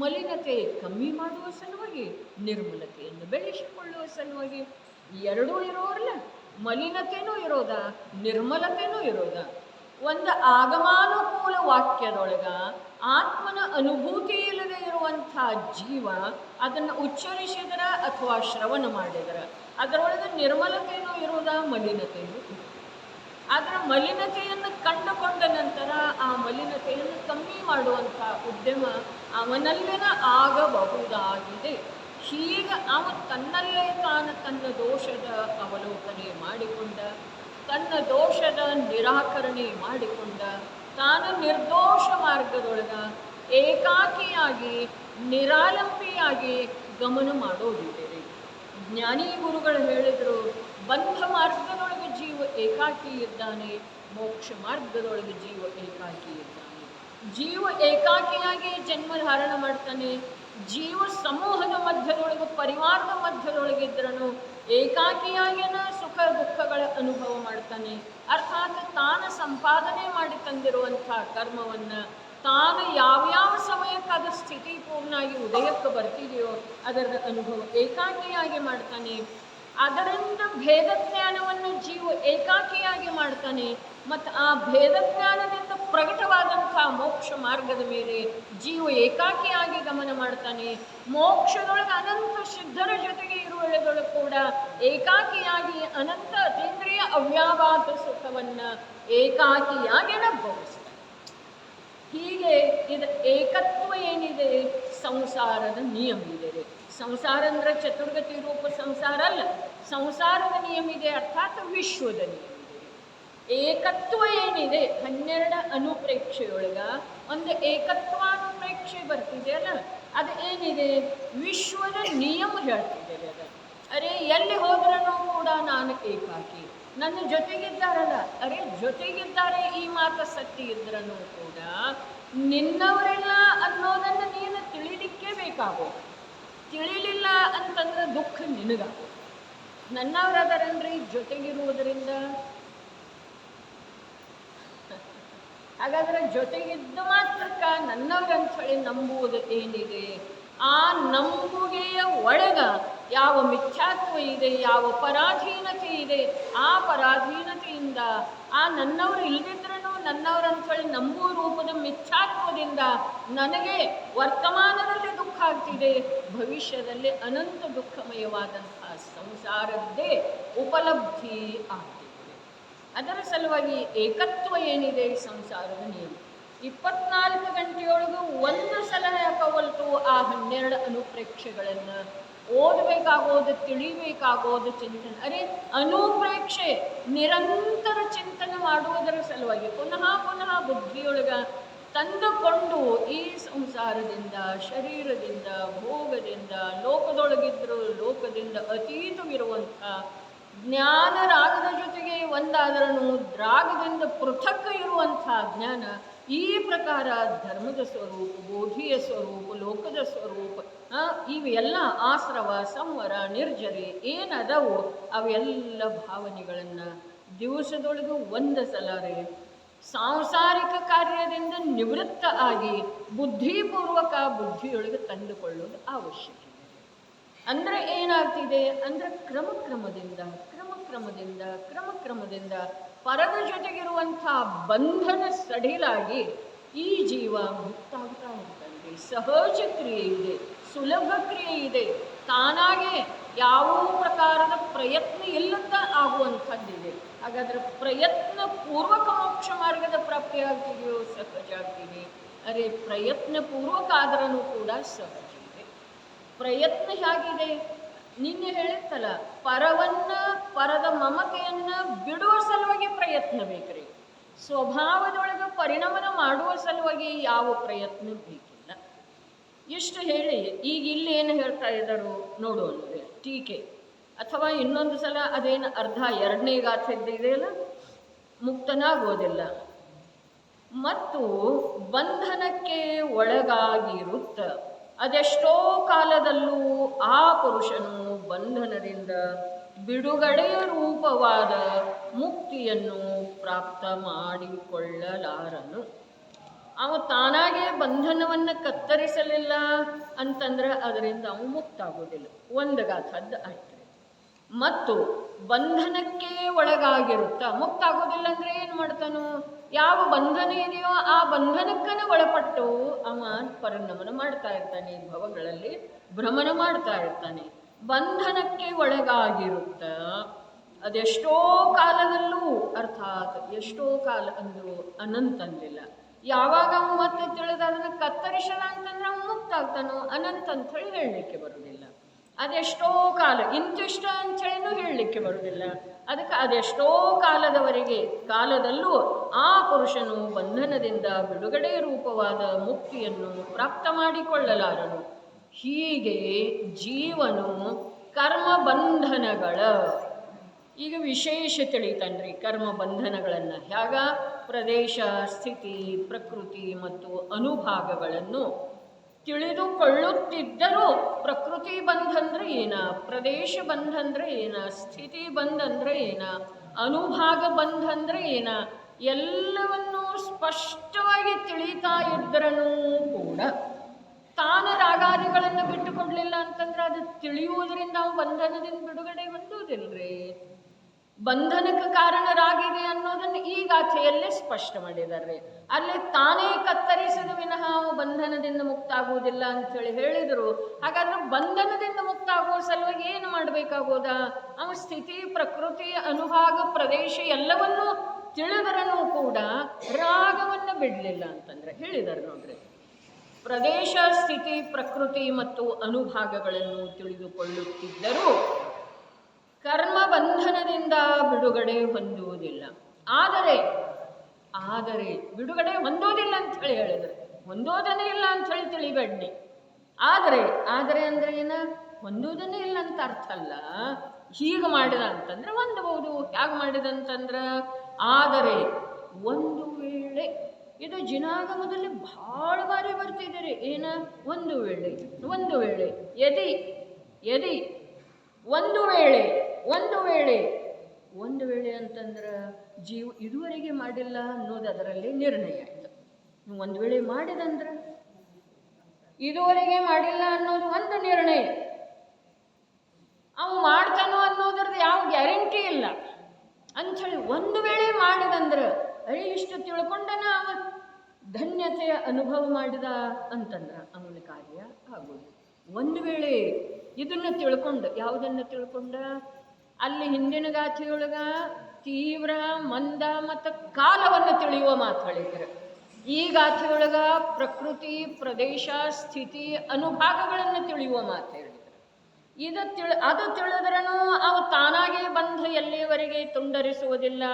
ಮಲಿನತೆ ಕಮ್ಮಿ ಮಾಡುವ ಸಲುವಾಗಿ, ನಿರ್ಮಲತೆಯನ್ನು ಬೆಳೆಸಿಕೊಳ್ಳುವ ಸಲುವಾಗಿ. ಎರಡೂ ಇರೋರಲ್ಲ, ಮಲಿನತೆನೂ ಇರೋದ, ನಿರ್ಮಲತೆನೂ ಇರೋದ. ಒಂದು ಆಗಮಾನುಕೂಲ ವಾಕ್ಯದೊಳಗ ಆತ್ಮನ ಅನುಭೂತಿ ಇಲ್ಲದೆ ಇರುವಂಥ ಜೀವ ಅದನ್ನು ಉಚ್ಚರಿಸಿದರ ಅಥವಾ ಶ್ರವಣ ಮಾಡಿದರ ಅದರೊಳಗೆ ನಿರ್ಮಲತೆಯೂ ಇರೋದ, ಮಲಿನತೆಯೂ ಇರೋದ. ಅದರ ಮಲಿನತೆಯನ್ನು ಕಂಡುಕೊಂಡ ನಂತರ ಆ ಮಲಿನತೆಯನ್ನು ಕಮ್ಮಿ ಮಾಡುವಂಥ ಉದ್ಯಮ ಅವನಲ್ಲೇನ ಆಗಬಹುದಾಗಿದೆ. ಹೀಗೆ ತನ್ನಲ್ಲೇ ತಾನು ತನ್ನ ದೋಷದ ಅವಲೋಕನೆ ಮಾಡಿಕೊಂಡ, ತನ್ನ ದೋಷದ ನಿರಾಕರಣೆ ಮಾಡಿಕೊಂಡ, ತಾನು ನಿರ್ದೋಷ ಮಾರ್ಗದೊಳಗ ಏಕಾಕಿಯಾಗಿ ನಿರಾಲಂಬಿಯಾಗಿ ಗಮನ ಮಾಡೋದಿದೆ. ಜ್ಞಾನಿ ಗುರುಗಳು ಹೇಳಿದರು, ಬಂಧ ಮಾರ್ಗದೊಳಗೆ ಜೀವ ಏಕಾಕಿ ಇದ್ದಾನೆ, ಮೋಕ್ಷ ಮಾರ್ಗದೊಳಗೆ ಜೀವ ಏಕಾಕಿ ಇದ್ದಾನೆ. ಜೀವ ಏಕಾಕಿಯಾಗಿ ಜನ್ಮ ಧಾರಣ ಮಾಡ್ತಾನೆ. ಜೀವ ಸಮೂಹದ ಮಧ್ಯದೊಳಗೆ, ಪರಿವಾರದ ಮಧ್ಯದೊಳಗಿದ್ರೂ ಏಕಾಕಿಯಾಗಿನ ಸುಖ ದುಃಖಗಳ ಅನುಭವ ಮಾಡ್ತಾನೆ. ಅರ್ಥಾತ್ ತಾನು ಸಂಪಾದನೆ ಮಾಡಿ ತಂದಿರುವಂಥ ಕರ್ಮವನ್ನು ತಾನು ಯಾವ್ಯಾವ ಸಮಯಕ್ಕೆ ಅದು ಸ್ಥಿತಿ ಪೂರ್ಣಾಗಿ ಉದಯಕ್ಕೆ ಬರ್ತಿದೆಯೋ ಅದರ ಅನುಭವ ಏಕಾಕಿಯಾಗಿ ಮಾಡ್ತಾನೆ. ಅದರಿಂದ ಭೇದ ಜ್ಞಾನವನ್ನು ಜೀವ ಏಕಾಕಿಯಾಗಿ ಮಾಡ್ತಾನೆ. ಮತ್ತು ಆ ಭೇದ ಜ್ಞಾನದಿಂದ ಪ್ರಕಟವಾದಂಥ ಮೋಕ್ಷ ಮಾರ್ಗದ ಮೇಲೆ ಜೀವ ಏಕಾಕಿಯಾಗಿ ಗಮನ ಮಾಡ್ತಾನೆ. ಮೋಕ್ಷದೊಳಗೆ ಅನಂತ ಸಿದ್ಧರ ಜೊತೆಗೆ ಇರುವುದರೊಳಗೆ ಕೂಡ ಏಕಾಕಿಯಾಗಿ ಅನಂತ ಅತೀಂದ್ರಿಯ ಅವ್ಯಾವಾದ ಸುಖವನ್ನು ಏಕಾಕಿಯಾಗಿ ಅನುಭವಿಸ್ತಾನೆ. ಹೀಗೆ ಇದು ಏಕತ್ವ ಏನಿದೆ ಸಂಸಾರದ ನಿಯಮ ಇದೆ. ಸಂಸಾರ ಅಂದರೆ ಚತುರ್ಗತಿ ರೂಪ ಸಂಸಾರ ಅಲ್ಲ, ಸಂಸಾರದ ನಿಯಮ ಇದೆ, ಅರ್ಥಾತ್ ವಿಶ್ವದ ನಿಯಮ ಇದೆ. ಏಕತ್ವ ಏನಿದೆ 12 ಅನುಪ್ರೇಕ್ಷೆಯೊಳಗ ಒಂದು ಏಕತ್ವಾನುಪ್ರೇಕ್ಷೆ ಬರ್ತಿದೆ ಅಲ್ಲ, ಅದು ಏನಿದೆ ವಿಶ್ವದ ನಿಯಮ ಹೇಳ್ತಿದೆ. ಅದು ಅರೆ ಎಲ್ಲಿ ಹೋದ್ರೂ ಕೂಡ ನಾನು ಏಕಾಕಿ, ನನ್ನ ಜೊತೆಗಿದ್ದಾರಲ್ಲ, ಅರೆ ಜೊತೆಗಿದ್ದಾರೆ ಈ ಮಾತು ಸತ್ಯ ಇದ್ರೂ ಕೂಡ ನಿನ್ನವರೆಲ್ಲ ಅನ್ನೋದನ್ನು ನೀನು ತಿಳಿಲಿಕ್ಕೆ ಬೇಕಾಗೋ. ತಿಳಿಲಿಲ್ಲ ಅಂತಂದ್ರೆ ದುಃಖ ನಿನಗಾಗೋ. ನನ್ನವರದರನ್ರಿ ಜೊತೆಗಿರುವುದರಿಂದ. ಹಾಗಾದ್ರೆ ಜೊತೆಗಿದ್ದ ಮಾತ್ರಕ್ಕ ನನ್ನವರಂತ ಹೇಳಿ ನಂಬುವುದು ಏನಿದೆ, ಆ ನಂಬುಗೆಯ ಒಳಗ ಯಾವ ಮಿಥ್ಯಾತ್ವ ಇದೆ, ಯಾವ ಪರಾಧೀನತೆ ಇದೆ, ಆ ಪರಾಧೀನತೆಯಿಂದ ಆ ನನ್ನವರು ಇಲ್ದಿದ್ರೂ ನನ್ನವರಂತ ಹೇಳಿ ನಂಬುವ ರೂಪದ ಮಿಥ್ಯಾತ್ವದಿಂದ ನನಗೆ ವರ್ತಮಾನದಲ್ಲಿ ದುಃಖ ಆಗ್ತಿದೆ, ಭವಿಷ್ಯದಲ್ಲಿ ಅನಂತ ದುಃಖಮಯವಾದಂತಹ ಸಂಸಾರದ್ದೇ ಉಪಲಬ್ಧಿ ಆಗ್ತಿದೆ. ಅದರ ಸಲುವಾಗಿ ಏಕತ್ವ ಏನಿದೆ ಸಂಸಾರದ ನಿಯಮ, 24 ಗಂಟೆಯೊಳಗೂ ಒಂದು ಸಲ ಯಾಕವಲ್ತು ಆ 12 ಅನುಪ್ರೇಕ್ಷೆಗಳನ್ನು ಓದಬೇಕಾಗೋದು, ತಿಳಿಬೇಕಾಗೋದು, ಚಿಂತನೆ. ಅರೆ ಅನುಪ್ರೇಕ್ಷೆ ನಿರಂತರ ಚಿಂತನೆ ಮಾಡುವುದರ ಸಲುವಾಗಿ ಪುನಃ ಪುನಃ ಬುದ್ಧಿಯೊಳಗ ತಂದುಕೊಂಡು ಈ ಸಂಸಾರದಿಂದ, ಶರೀರದಿಂದ, ಭೋಗದಿಂದ, ಲೋಕದೊಳಗಿದ್ದರೂ ಲೋಕದಿಂದ ಅತೀತವಿರುವಂಥ ಜ್ಞಾನ ರಾಗದ ಜೊತೆಗೆ ಒಂದಾದರೂ ರಾಗದಿಂದ ಪೃಥಕ್ ಇರುವಂಥ ಜ್ಞಾನ, ಈ ಪ್ರಕಾರ ಧರ್ಮದ ಸ್ವರೂಪ, ಬೋಧಿಯ ಸ್ವರೂಪ, ಲೋಕದ ಸ್ವರೂಪ, ಇವೆಲ್ಲ ಆಶ್ರವ, ಸಂವರ, ನಿರ್ಜರಿ ಏನದವು ಅವೆಲ್ಲ ಭಾವನೆಗಳನ್ನು ದಿವಸದೊಳಗೂ ಒಂದು ಸಲರೆ ಸಾಂಸಾರಿಕ ಕಾರ್ಯದಿಂದ ನಿವೃತ್ತ ಆಗಿ ಬುದ್ಧಿಪೂರ್ವಕ ಬುದ್ಧಿಯೊಳಗೆ ತಂದುಕೊಳ್ಳೋದು ಅವಶ್ಯಕ. ಅಂದರೆ ಏನಾಗ್ತಿದೆ ಅಂದರೆ ಕ್ರಮಕ್ರಮದಿಂದ ಪರದ ಜೊತೆಗಿರುವಂಥ ಬಂಧನ ಸಡಿಲಾಗಿ ಈ ಜೀವ ಮುಕ್ತಾಗ್ತಾ ಹೋಗ್ತಾನೆ. ಸಹಜ ಕ್ರಿಯೆ ಇದೆ, ಸುಲಭ ಕ್ರಿಯೆ ಇದೆ, ತಾನಾಗೆ ಯಾವ ಪ್ರಕಾರದ ಪ್ರಯತ್ನ ಇಲ್ಲದ ಆಗುವಂಥದ್ದಿದೆ. ಹಾಗಾದ್ರೆ ಪ್ರಯತ್ನ ಪೂರ್ವಕ ಮೋಕ್ಷ ಮಾರ್ಗದ ಪ್ರಾಪ್ತಿ ಆಗ್ತಿದೆಯೋ? ಸಹಜ ಆಗ್ತಿದೆ. ಅರೆ ಪ್ರಯತ್ನ ಪೂರ್ವಕ ಆದ್ರೂ ಕೂಡ ಸಹಜ ಇದೆ. ಪ್ರಯತ್ನ ಹೇಗಿದೆ? ನಿನ್ನೆ ಹೇಳಿತ್ತಲ್ಲ, ಪರದ ಮಮತೆಯನ್ನ ಬಿಡುವ ಸಲುವಾಗಿ ಪ್ರಯತ್ನ ಬೇಕ್ರಿ. ಸ್ವಭಾವದೊಳಗೆ ಪರಿಣಾಮನ ಮಾಡುವ ಸಲುವಾಗಿ ಯಾವ ಪ್ರಯತ್ನ ಬೇಕಿಲ್ಲ. ಇಷ್ಟು ಹೇಳಿ ಈಗ ಇಲ್ಲಿ ಏನು ಹೇಳ್ತಾ ಇದ್ದರು ನೋಡೋಣ, ಟೀಕೆ ಅಥವಾ ಇನ್ನೊಂದು ಸಲ ಅದೇನು ಅರ್ಧ 2ನೇ ಗಾಥೆದ್ದಿದೆಯಲ್ಲ, ಮುಕ್ತನಾಗೋದಿಲ್ಲ ಮತ್ತು ಬಂಧನಕ್ಕೆ ಒಳಗಾಗಿರುತ್ತ ಅದೆಷ್ಟೋ ಕಾಲದಲ್ಲೂ ಆ ಪುರುಷನು ಬಂಧನದಿಂದ ಬಿಡುಗಡೆಯ ರೂಪವಾದ ಮುಕ್ತಿಯನ್ನು ಪ್ರಾಪ್ತ ಮಾಡಿಕೊಳ್ಳಲಾರನು. ಅವ ತಾನಾಗೆ ಬಂಧನವನ್ನು ಕತ್ತರಿಸಲಿಲ್ಲ ಅಂತಂದ್ರೆ ಅದರಿಂದ ಅವನು ಮುಕ್ತ ಆಗೋದಿಲ್ಲ. ಒಂದು ಗಾಥದ್ದು ಆಯ್ತು. ಮತ್ತು ಬಂಧನಕ್ಕೆ ಒಳಗಾಗಿರುತ್ತ ಮುಕ್ತ ಆಗೋದಿಲ್ಲ ಅಂದರೆ ಏನು ಮಾಡ್ತಾನೋ? ಯಾವ ಬಂಧನ ಇದೆಯೋ ಆ ಬಂಧನಕ್ಕನ ಒಳಪಟ್ಟು ಅವ ಪರಿಣಮನ ಮಾಡ್ತಾ ಇರ್ತಾನೆ, ಭವಗಳಲ್ಲಿ ಭ್ರಮಣ ಮಾಡ್ತಾ ಇರ್ತಾನೆ. ಬಂಧನಕ್ಕೆ ಒಳಗಾಗಿರುತ್ತ ಅದೆಷ್ಟೋ ಕಾಲದಲ್ಲೂ, ಅರ್ಥಾತ್ ಎಷ್ಟೋ ಕಾಲ ಅಂದರೂ ಅನಂತ ಅನ್ನಲಿಲ್ಲ. ಯಾವಾಗ ಅವ ಮತ್ತೆ ತಿಳಿದ ಅದನ್ನು ಕತ್ತರಿಸಲ್ಲ ಅಂತಂದ್ರೆ ಅವನು ಮುಕ್ತ ಆಗ್ತಾನೋ? ಅನಂತ ಅಂಥೇಳಿ ಹೇಳಲಿಕ್ಕೆ ಬರೋದಿಲ್ಲ. ಅದೆಷ್ಟೋ ಕಾಲ, ಇಂತಿಷ್ಟ ಅಂಥೇಳಿನೂ ಹೇಳಲಿಕ್ಕೆ ಬರೋದಿಲ್ಲ. ಅದಕ್ಕೆ ಅದೆಷ್ಟೋ ಕಾಲದಲ್ಲೂ ಆ ಪುರುಷನು ಬಂಧನದಿಂದ ಬಿಡುಗಡೆ ರೂಪವಾದ ಮುಕ್ತಿಯನ್ನು ಪ್ರಾಪ್ತ ಮಾಡಿಕೊಳ್ಳಲಾರನು. ಹೀಗೆ ಜೀವನು ಕರ್ಮಬಂಧನಗಳ, ಈಗ ವಿಶೇಷ ತಿಳಿತಾನ್ರಿ ಕರ್ಮಬಂಧನಗಳನ್ನು. ಹೇಗ? ಪ್ರದೇಶ, ಸ್ಥಿತಿ, ಪ್ರಕೃತಿ ಮತ್ತು ಅನುಭಾಗಗಳನ್ನು ತಿಳಿದುಕೊಳ್ಳುತ್ತಿದ್ದರೂ ಪ್ರಕೃತಿ ಬಂಧಂದ್ರೆ ಏನ, ಪ್ರದೇಶ ಬಂಧಂದ್ರೆ ಏನ, ಸ್ಥಿತಿ ಬಂಧಂದ್ರೆ ಏನ, ಅನುಭಾಗ ಬಂಧಂದ್ರೆ ಏನ, ಎಲ್ಲವನ್ನೂ ಸ್ಪಷ್ಟವಾಗಿ ತಿಳಿತಾ ಇದ್ದರೂ ಕೂಡ ತಾನು ರಾಗಾದಿಗಳನ್ನು ಬಿಟ್ಟುಕೊಡ್ಲಿಲ್ಲ ಅಂತಂದ್ರೆ ಅದು ತಿಳಿಯುವುದರಿಂದ ನಾವು ಬಂಧನದಿಂದ ಬಿಡುಗಡೆ ಹೊಂದುವುದಿಲ್ರಿ. ಬಂಧನಕ್ಕೆ ಕಾರಣರಾಗಿದೆ ಅನ್ನೋದನ್ನು ಈ ಗಾಥೆಯಲ್ಲೇ ಸ್ಪಷ್ಟ ಮಾಡಿದ್ದಾರೆ. ಅಲ್ಲಿ ತಾನೇ ಕತ್ತರಿಸದ ವಿನಃ ಬಂಧನದಿಂದ ಮುಕ್ತ ಆಗುವುದಿಲ್ಲ ಅಂಥೇಳಿ ಹೇಳಿದರು. ಹಾಗಾದ್ರೆ ಬಂಧನದಿಂದ ಮುಕ್ತ ಆಗುವ ಸಲುವಾಗಿ ಏನು ಮಾಡಬೇಕಾಗೋದ? ಅವ ಸ್ಥಿತಿ, ಪ್ರಕೃತಿ, ಅನುಭಾಗ, ಪ್ರದೇಶ ಎಲ್ಲವನ್ನೂ ತಿಳಿದರನೂ ಕೂಡ ರಾಗವನ್ನು ಬಿಡಲಿಲ್ಲ ಅಂತಂದ್ರೆ ಹೇಳಿದ್ದಾರೆ ನೋಡ್ರಿ. ಪ್ರದೇಶ, ಸ್ಥಿತಿ, ಪ್ರಕೃತಿ ಮತ್ತು ಅನುಭಾಗಗಳನ್ನು ತಿಳಿದುಕೊಳ್ಳುತ್ತಿದ್ದರೂ ಕರ್ಮ ಬಂಧನದಿಂದ ಬಿಡುಗಡೆ ಹೊಂದುವುದಿಲ್ಲ. ಆದರೆ ಬಿಡುಗಡೆ ಹೊಂದೋದಿಲ್ಲ ಅಂತ ಹೇಳಿ ಹೇಳಿದರೆ, ಹೊಂದೋದನ್ನೇ ಇಲ್ಲ ಅಂತ ಹೇಳಿ ತಿಳಿಬೇಡ್ನಿ. ಆದರೆ ಅಂದರೆ ಏನ? ಹೊಂದೋದನ್ನೇ ಇಲ್ಲ ಅಂತ ಅರ್ಥ ಅಲ್ಲ. ಹೀಗೆ ಮಾಡಿದ ಅಂತಂದ್ರೆ ಹೊಂದಬಹುದು. ಹೇಗೆ ಮಾಡಿದಂತಂದ್ರೆ ಆದರೆ ಒಂದು ವೇಳೆ, ಇದು ಜಿನಾಗಮದಲ್ಲಿ ಭಾಳ ಬಾರಿ ಬರ್ತಿದ್ದೀರಿ. ಏನ ಒಂದು ವೇಳೆ ಯದಿ ಒಂದು ವೇಳೆ ಅಂತಂದ್ರೆ ಜೀವ ಇದುವರೆಗೆ ಮಾಡಿಲ್ಲ ಅನ್ನೋದು ಅದರಲ್ಲಿ ನಿರ್ಣಯ ಆಯಿತು. ಒಂದು ವೇಳೆ ಮಾಡಿದಂದ್ರೆ ಇದುವರೆಗೆ ಮಾಡಿಲ್ಲ ಅನ್ನೋದು ಒಂದು ನಿರ್ಣಯ. ಅವು ಮಾಡ್ತಾನೋ ಅನ್ನೋದ್ರದ್ದು ಯಾವ ಗ್ಯಾರಂಟಿ ಇಲ್ಲ ಅಂಥೇಳಿ ಒಂದು ವೇಳೆ ಮಾಡಿದಂದ್ರೆ ಇಷ್ಟು ತಿಳ್ಕೊಂಡನ ಅವ ಧನ್ಯತೆಯ ಅನುಭವ ಮಾಡಿದ ಅಂತಂದ್ರೆ ಅವನ ಕಾರ್ಯ ಆಗೋದು. ಒಂದು ವೇಳೆ ಇದನ್ನು ತಿಳ್ಕೊಂಡು, ಯಾವುದನ್ನು ತಿಳ್ಕೊಂಡ, ಅಲ್ಲಿ ಹಿಂದಿನ ಗಾಥೆಯೊಳಗ ತೀವ್ರ ಮಂದ ಮತ್ತು ಕಾಲವನ್ನು ತಿಳಿಯುವ ಮಾತು ಹೇಳಿದ್ರು. ಈ ಗಾಥೆಯೊಳಗ ಪ್ರಕೃತಿ, ಪ್ರದೇಶ, ಸ್ಥಿತಿ, ಅನುಭಾಗಗಳನ್ನು ತಿಳಿಯುವ ಮಾತು ಹೇಳಿದ್ರು. ಅದು ತಿಳಿದ್ರೂ ಅವು ತಾನಾಗೆ ಬಂಧ ಎಲ್ಲಿಯವರೆಗೆ ತುಂಡರಿಸುವುದಿಲ್ಲ,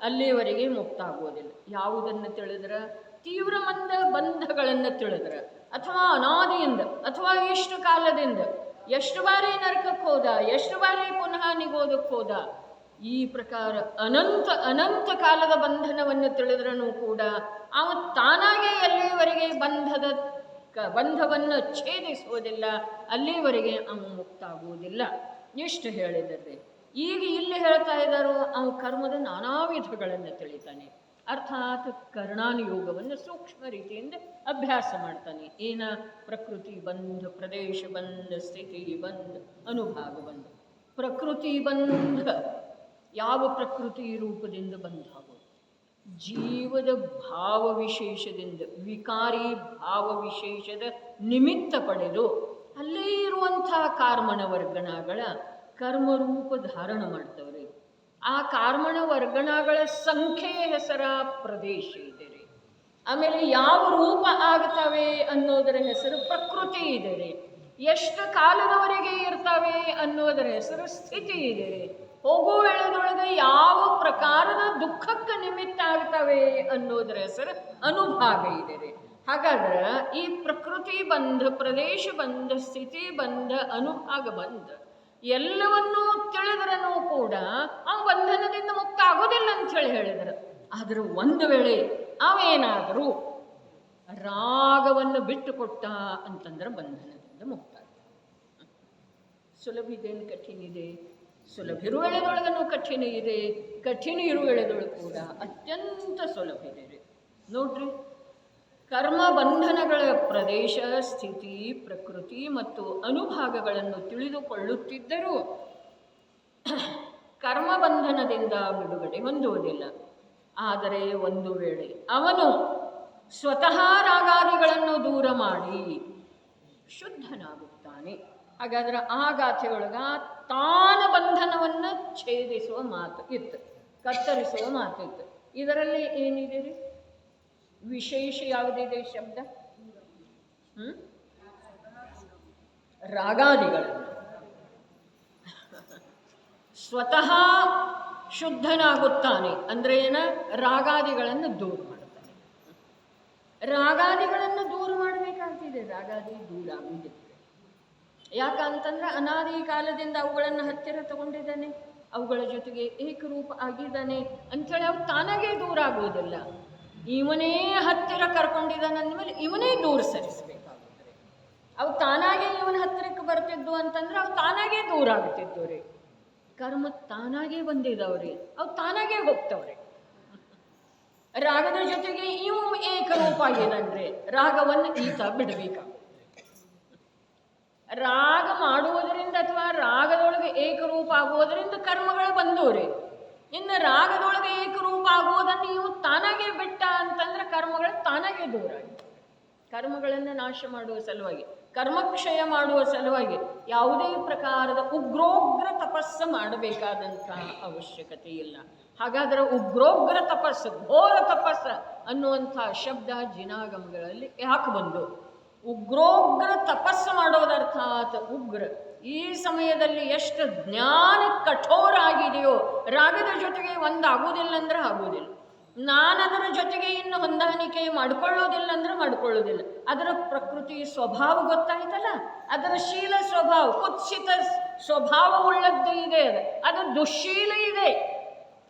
ಅಲ್ಲಿಯವರೆಗೆ ಮುಕ್ತ ಆಗುವುದಿಲ್ಲ. ಯಾವುದನ್ನು ತಿಳಿದ್ರ, ತೀವ್ರ ಮಂದ ಬಂಧಗಳನ್ನು ತಿಳಿದ್ರ, ಅಥವಾ ಅನಾದಿಯಿಂದ ಅಥವಾ ಇಷ್ಟು ಕಾಲದಿಂದ ಎಷ್ಟು ಬಾರಿ ನರಕಕ್ಕೆ ಹೋದ, ಎಷ್ಟು ಬಾರಿ ಪುನಃ ನಿಗೋದಕ್ಕೆ ಹೋದ, ಈ ಪ್ರಕಾರ ಅನಂತ ಕಾಲದ ಬಂಧನವನ್ನು ತಿಳಿದ್ರೂ ಕೂಡ ಅವ ತಾನಾಗೆ ಎಲ್ಲಿಯವರೆಗೆ ಬಂಧವನ್ನು ಛೇದಿಸುವುದಿಲ್ಲ, ಅಲ್ಲಿವರೆಗೆ ಅವನು ಮುಕ್ತ ಆಗುವುದಿಲ್ಲ. ಇಷ್ಟು ಹೇಳಿದರೆ ಈಗ ಇಲ್ಲಿ ಹೇಳ್ತಾ ಇದ್ದಾರೋ ಅವ ಕರ್ಮದ ನಾನಾ ವಿಧಗಳನ್ನು ತಿಳಿತಾನೆ. ಅರ್ಥಾತ್ ಕರ್ಣಾನುಯೋಗವನ್ನು ಸೂಕ್ಷ್ಮ ರೀತಿಯಿಂದ ಅಭ್ಯಾಸ ಮಾಡ್ತಾನೆ. ಏನ ಪ್ರಕೃತಿ ಬಂಧ, ಪ್ರದೇಶ ಬಂಧ, ಸ್ಥಿತಿ ಬಂಧ, ಅನುಭಾಗ ಬಂಧ. ಪ್ರಕೃತಿ ಬಂಧ, ಯಾವ ಪ್ರಕೃತಿ ರೂಪದಿಂದ ಬಂಧ ಆಗೋದು? ಜೀವದ ಭಾವವಿಶೇಷದಿಂದ, ವಿಕಾರಿ ಭಾವವಿಶೇಷದ ನಿಮಿತ್ತ ಪಡೆದು ಅಲ್ಲೇ ಇರುವಂಥ ಕಾರ್ಮಣ ವರ್ಗಣಗಳ ಕರ್ಮರೂಪ ಧಾರಣ ಮಾಡ್ತವ್ರಿ. ಆ ಕಾರ್ಮಣ ವರ್ಗಣಗಳ ಸಂಖ್ಯೆಯ ಹೆಸರ ಪ್ರದೇಶ ಇದೆ ರೀ. ಆಮೇಲೆ ಯಾವ ರೂಪ ಆಗ್ತವೆ ಅನ್ನೋದರ ಹೆಸರು ಪ್ರಕೃತಿ ಇದೆ ರೀ. ಎಷ್ಟು ಕಾಲದವರೆಗೆ ಇರ್ತವೆ ಅನ್ನೋದರ ಹೆಸರು ಸ್ಥಿತಿ ಇದೆ ರೀ. ಹೋಗೋ ವೇಳೆದೊಳಗೆ ಯಾವ ಪ್ರಕಾರದ ದುಃಖಕ್ಕೆ ನಿಮಿತ್ತ ಆಗ್ತವೆ ಅನ್ನೋದರ ಹೆಸರು ಅನುಭಾಗ ಇದೆ ರೀ. ಹಾಗಾದ್ರೆ ಈ ಪ್ರಕೃತಿ ಬಂಧ, ಪ್ರದೇಶ ಬಂಧ, ಸ್ಥಿತಿ ಬಂಧ, ಅನುಭಾಗ ಬಂಧ ಎಲ್ಲವನ್ನೂ ತಿಳಿದ್ರೂ ಕೂಡ ಅವ ಬಂಧನದಿಂದ ಮುಕ್ತ ಆಗೋದಿಲ್ಲ ಅಂಥೇಳಿ ಹೇಳಿದರು. ಆದರೂ ಒಂದು ವೇಳೆ ಅವೇನಾದರೂ ರಾಗವನ್ನು ಬಿಟ್ಟು ಕೊಟ್ಟ ಅಂತಂದ್ರೆ ಬಂಧನದಿಂದ ಮುಕ್ತ. ಸುಲಭ ಇದೇನು ಕಠಿಣ ಇದೆ? ಸುಲಭ ಇರುವ ವೇಳೆದೊಳಗನು ಕಠಿಣ ಇದೆ, ಕಠಿಣ ಇರುವ ವೇಳೆದೊಳಗೆ ಕೂಡ ಅತ್ಯಂತ ಸುಲಭ ಇದೆ ರೀ. ನೋಡ್ರಿ, ಕರ್ಮ ಬಂಧನಗಳ ಪ್ರದೇಶ, ಸ್ಥಿತಿ, ಪ್ರಕೃತಿ ಮತ್ತು ಅನುಭಾಗಗಳನ್ನು ತಿಳಿದುಕೊಳ್ಳುತ್ತಿದ್ದರೂ ಕರ್ಮಬಂಧನದಿಂದ ಬಿಡುಗಡೆ ಹೊಂದುವುದಿಲ್ಲ. ಆದರೆ ಒಂದು ವೇಳೆ ಅವನು ಸ್ವತಃ ರಾಗಾದಿಗಳನ್ನು ದೂರ ಮಾಡಿ ಶುದ್ಧನಾಗುತ್ತಾನೆ. ಹಾಗಾದ್ರೆ ಆ ಗಾಥೆಯೊಳಗ ತಾನ ಬಂಧನವನ್ನು ಛೇದಿಸುವ ಮಾತು ಇತ್ತು, ಕತ್ತರಿಸುವ ಮಾತಿತ್ತು. ಇದರಲ್ಲಿ ಏನಿದೆ ರೀ? ವಿಶೇಷ ಯಾವುದಿದೆ ಶಬ್ದ? ರಾಗಾದಿಗಳನ್ನು ಸ್ವತಃ ಶುದ್ಧನಾಗುತ್ತಾನೆ ಅಂದ್ರೆ ಏನ? ರಾಗಾದಿಗಳನ್ನು ದೂರ ಮಾಡ್ತಾನೆ. ರಾಗಾದಿಗಳನ್ನು ದೂರ ಮಾಡಬೇಕಾಗ್ತಿದೆ. ರಾಗಾದಿ ದೂರ ಆಗುವುದಿಲ್ಲ. ಯಾಕಂತಂದ್ರೆ ಅನಾದಿ ಕಾಲದಿಂದ ಅವುಗಳನ್ನು ಹತ್ತಿರ ತಗೊಂಡಿದ್ದಾನೆ, ಅವುಗಳ ಜೊತೆಗೆ ಏಕರೂಪ ಆಗಿದ್ದಾನೆ ಅಂಥೇಳಿ ಅವು ತಾನಾಗೇ ದೂರ ಆಗುವುದಿಲ್ಲ. ಇವನೇ ಹತ್ತಿರ ಕರ್ಕೊಂಡಿದ್ದಾನೆ ಅಂದಮೇಲೆ ಇವನೇ ದೂರ ಸರಿಸಬೇಕಾಗುತ್ತದೆ. ಅವು ತಾನಾಗೇ ಇವನ ಹತ್ತಿರಕ್ಕೆ ಬರ್ತಿದ್ದು ಅಂತಂದ್ರೆ ಅವು ತಾನಾಗೇ ದೂರ ಆಗ್ತಿದ್ದು ರೀ. ಕರ್ಮ ತಾನಾಗೇ ಬಂದಿದ್ದಾವ್ರಿ, ಅವು ತಾನಾಗೇ ಹೋಗ್ತಾವ್ರಿ. ರಾಗದ ಜೊತೆಗೆ ಇವು ಏಕರೂಪ ಆಗಿದನ್ರಿ, ರಾಗವನ್ನು ಈತ ಬಿಡಬೇಕಾಗುತ್ತೆ. ರಾಗ ಮಾಡುವುದರಿಂದ ಅಥವಾ ರಾಗದೊಳಗೆ ಏಕರೂಪ ಆಗುವುದರಿಂದ ಕರ್ಮಗಳು ಬಂದವ್ರಿ. ಇನ್ನು ರಾಗದೊಳಗೆ ಏಕರೂಪ ಆಗುವುದನ್ನು ಇವು ತಾನಾಗೇ ಬಿಟ್ಟ ಅಂತಂದ್ರೆ ಕರ್ಮಗಳು ತಾನಾಗೇ ದೂರ ಆಗಿದೆ. ಕರ್ಮಗಳನ್ನು ನಾಶ ಮಾಡುವ ಸಲುವಾಗಿ, ಕರ್ಮಕ್ಷಯ ಮಾಡುವ ಸಲುವಾಗಿ ಯಾವುದೇ ಪ್ರಕಾರದ ಉಗ್ರೋಗ್ರ ತಪಸ್ಸು ಮಾಡಬೇಕಾದಂತಹ ಅವಶ್ಯಕತೆ ಇಲ್ಲ. ಹಾಗಾದರೆ ಉಗ್ರೋಗ್ರ ತಪಸ್ಸು, ಘೋರ ತಪಸ್ಸು ಅನ್ನುವಂಥ ಶಬ್ದ ಜಿನಾಗಮಗಳಲ್ಲಿ ಯಾಕೆ ಬಂದು? ಉಗ್ರೋಗ್ರ ತಪಸ್ಸು ಮಾಡೋದರ್ಥಾತ್ ಉಗ್ರ. ಈ ಸಮಯದಲ್ಲಿ ಎಷ್ಟು ಜ್ಞಾನ ಕಠೋರ ಆಗಿದೆಯೋ ರಾಗದ ಜೊತೆಗೆ ಒಂದಾಗುವುದಿಲ್ಲ ಅಂದ್ರೆ ಆಗುವುದಿಲ್ಲ. ನಾನು ಅದರ ಜೊತೆಗೆ ಇನ್ನು ಹೊಂದಾಣಿಕೆ ಮಾಡಿಕೊಳ್ಳೋದಿಲ್ಲ ಅಂದ್ರೆ ಮಾಡಿಕೊಳ್ಳೋದಿಲ್ಲ. ಅದರ ಪ್ರಕೃತಿ ಸ್ವಭಾವ ಗೊತ್ತಾಯ್ತಲ್ಲ, ಅದರ ಶೀಲ ಸ್ವಭಾವ ಕುತ್ಸಿತ ಸ್ವಭಾವವುಳ್ಳದ್ದು ಇದೆ. ಅದು ದುಶ್ಶೀಲ ಇದೆ.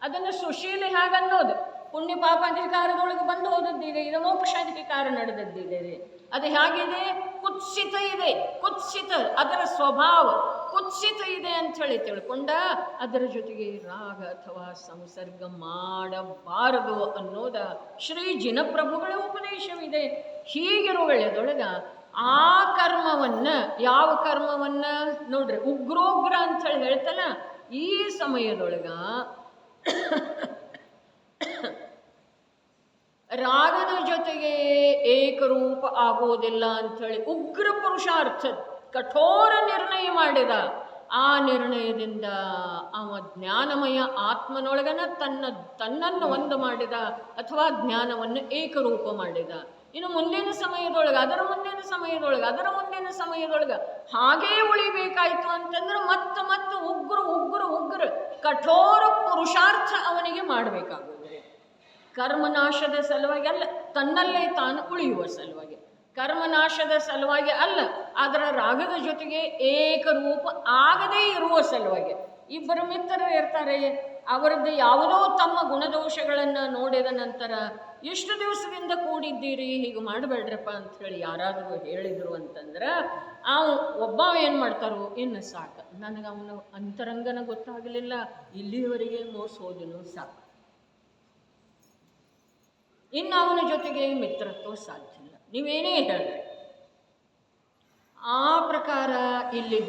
ಅದನ್ನು ಸುಶೀಲ ಹೇಗನ್ನೋದು ಪುಣ್ಯ ಪಾಪ ಅಧಿಕಾರದೊಳಗೆ ಬಂದು ಹೋದದ್ದಿದೆ, ಇದು ಮೋಕ್ಷಾಧಿಕಾರ ನಡೆದದ್ದಿದೆ. ಅದು ಹೇಗಿದೆ? ಕುತ್ಸಿತ ಇದೆ. ಕುತ್ಸಿತ ಅದರ ಸ್ವಭಾವ ಕುತ್ಸಿತ ಇದೆ ಅಂಥೇಳಿ ತಿಳ್ಕೊಂಡ ಅದರ ಜೊತೆಗೆ ರಾಗ ಅಥವಾ ಸಂಸರ್ಗ ಮಾಡಬಾರದು ಅನ್ನೋದ ಶ್ರೀ ಜಿನಪ್ರಭುಗಳ ಉಪದೇಶವಿದೆ. ಹೀಗಿರುವಳೆದೊಳಗ ಆ ಕರ್ಮವನ್ನ, ಯಾವ ಕರ್ಮವನ್ನ ನೋಡ್ರಿ, ಉಗ್ರೋಗ್ರ ಅಂಥೇಳಿ ಹೇಳ್ತಲ್ಲ, ಈ ಸಮಯದೊಳಗ ರಾಗದ ಜೊತೆಗೆ ಏಕರೂಪ ಆಗೋದಿಲ್ಲ ಅಂಥೇಳಿ ಉಗ್ರ ಪುರುಷಾರ್ಥ ಕಠೋರ ನಿರ್ಣಯ ಮಾಡಿದ. ಆ ನಿರ್ಣಯದಿಂದ ಅವ ಜ್ಞಾನಮಯ ಆತ್ಮನೊಳಗನ ತನ್ನನ್ನು ಒಂದು ಮಾಡಿದ, ಅಥವಾ ಜ್ಞಾನವನ್ನು ಏಕರೂಪ ಮಾಡಿದ. ಇನ್ನು ಮುಂದಿನ ಸಮಯದೊಳಗೆ, ಅದರ ಮುಂದಿನ ಸಮಯದೊಳಗೆ ಹಾಗೇ ಉಳಿಬೇಕಾಯ್ತು ಅಂತಂದ್ರೆ ಮತ್ತೆ ಉಗ್ರ ಕಠೋರ ಪುರುಷಾರ್ಥ ಅವನಿಗೆ ಮಾಡಬೇಕಾಗುತ್ತದೆ. ಕರ್ಮನಾಶದ ಸಲುವಾಗಿ ಅಲ್ಲ, ತನ್ನಲ್ಲೇ ತಾನು ಉಳಿಯುವ ಸಲುವಾಗಿ. ಕರ್ಮನಾಶದ ಸಲುವಾಗಿ ಅಲ್ಲ, ಅದರ ರಾಗದ ಜೊತೆಗೆ ಏಕರೂಪ ಆಗದೇ ಇರುವ ಸಲುವಾಗಿ. ಇಬ್ಬರು ಮಿತ್ರರು ಇರ್ತಾರೆ, ಅವರದ್ದು ಯಾವುದೋ ತಮ್ಮ ಗುಣದೋಷಗಳನ್ನು ನೋಡಿದ ನಂತರ ಎಷ್ಟು ದಿವಸದಿಂದ ಕೂಡಿದ್ದೀರಿ, ಹೀಗೆ ಮಾಡಬೇಡ್ರಪ್ಪ ಅಂಥೇಳಿ ಯಾರಾದರೂ ಹೇಳಿದರು ಅಂತಂದ್ರೆ ಒಬ್ಬ ಏನು ಮಾಡ್ತಾರೋ, ಇನ್ನು ಸಾಕು, ನನಗೆ ಅವನ ಅಂತರಂಗನ ಗೊತ್ತಾಗಲಿಲ್ಲ, ಇಲ್ಲಿಯವರೆಗೆ ಮೋಸ ಹೋದನು, ಸಾಕು, ಇನ್ನು ಅವನ ಜೊತೆಗೆ ಮಿತ್ರತ್ವ ಸಾಧ್ಯ ಇಲ್ಲ, ನೀವೇನೇ ಹೇಳಿದ್ರೆ. ಆ ಪ್ರಕಾರ ಇಲ್ಲಿ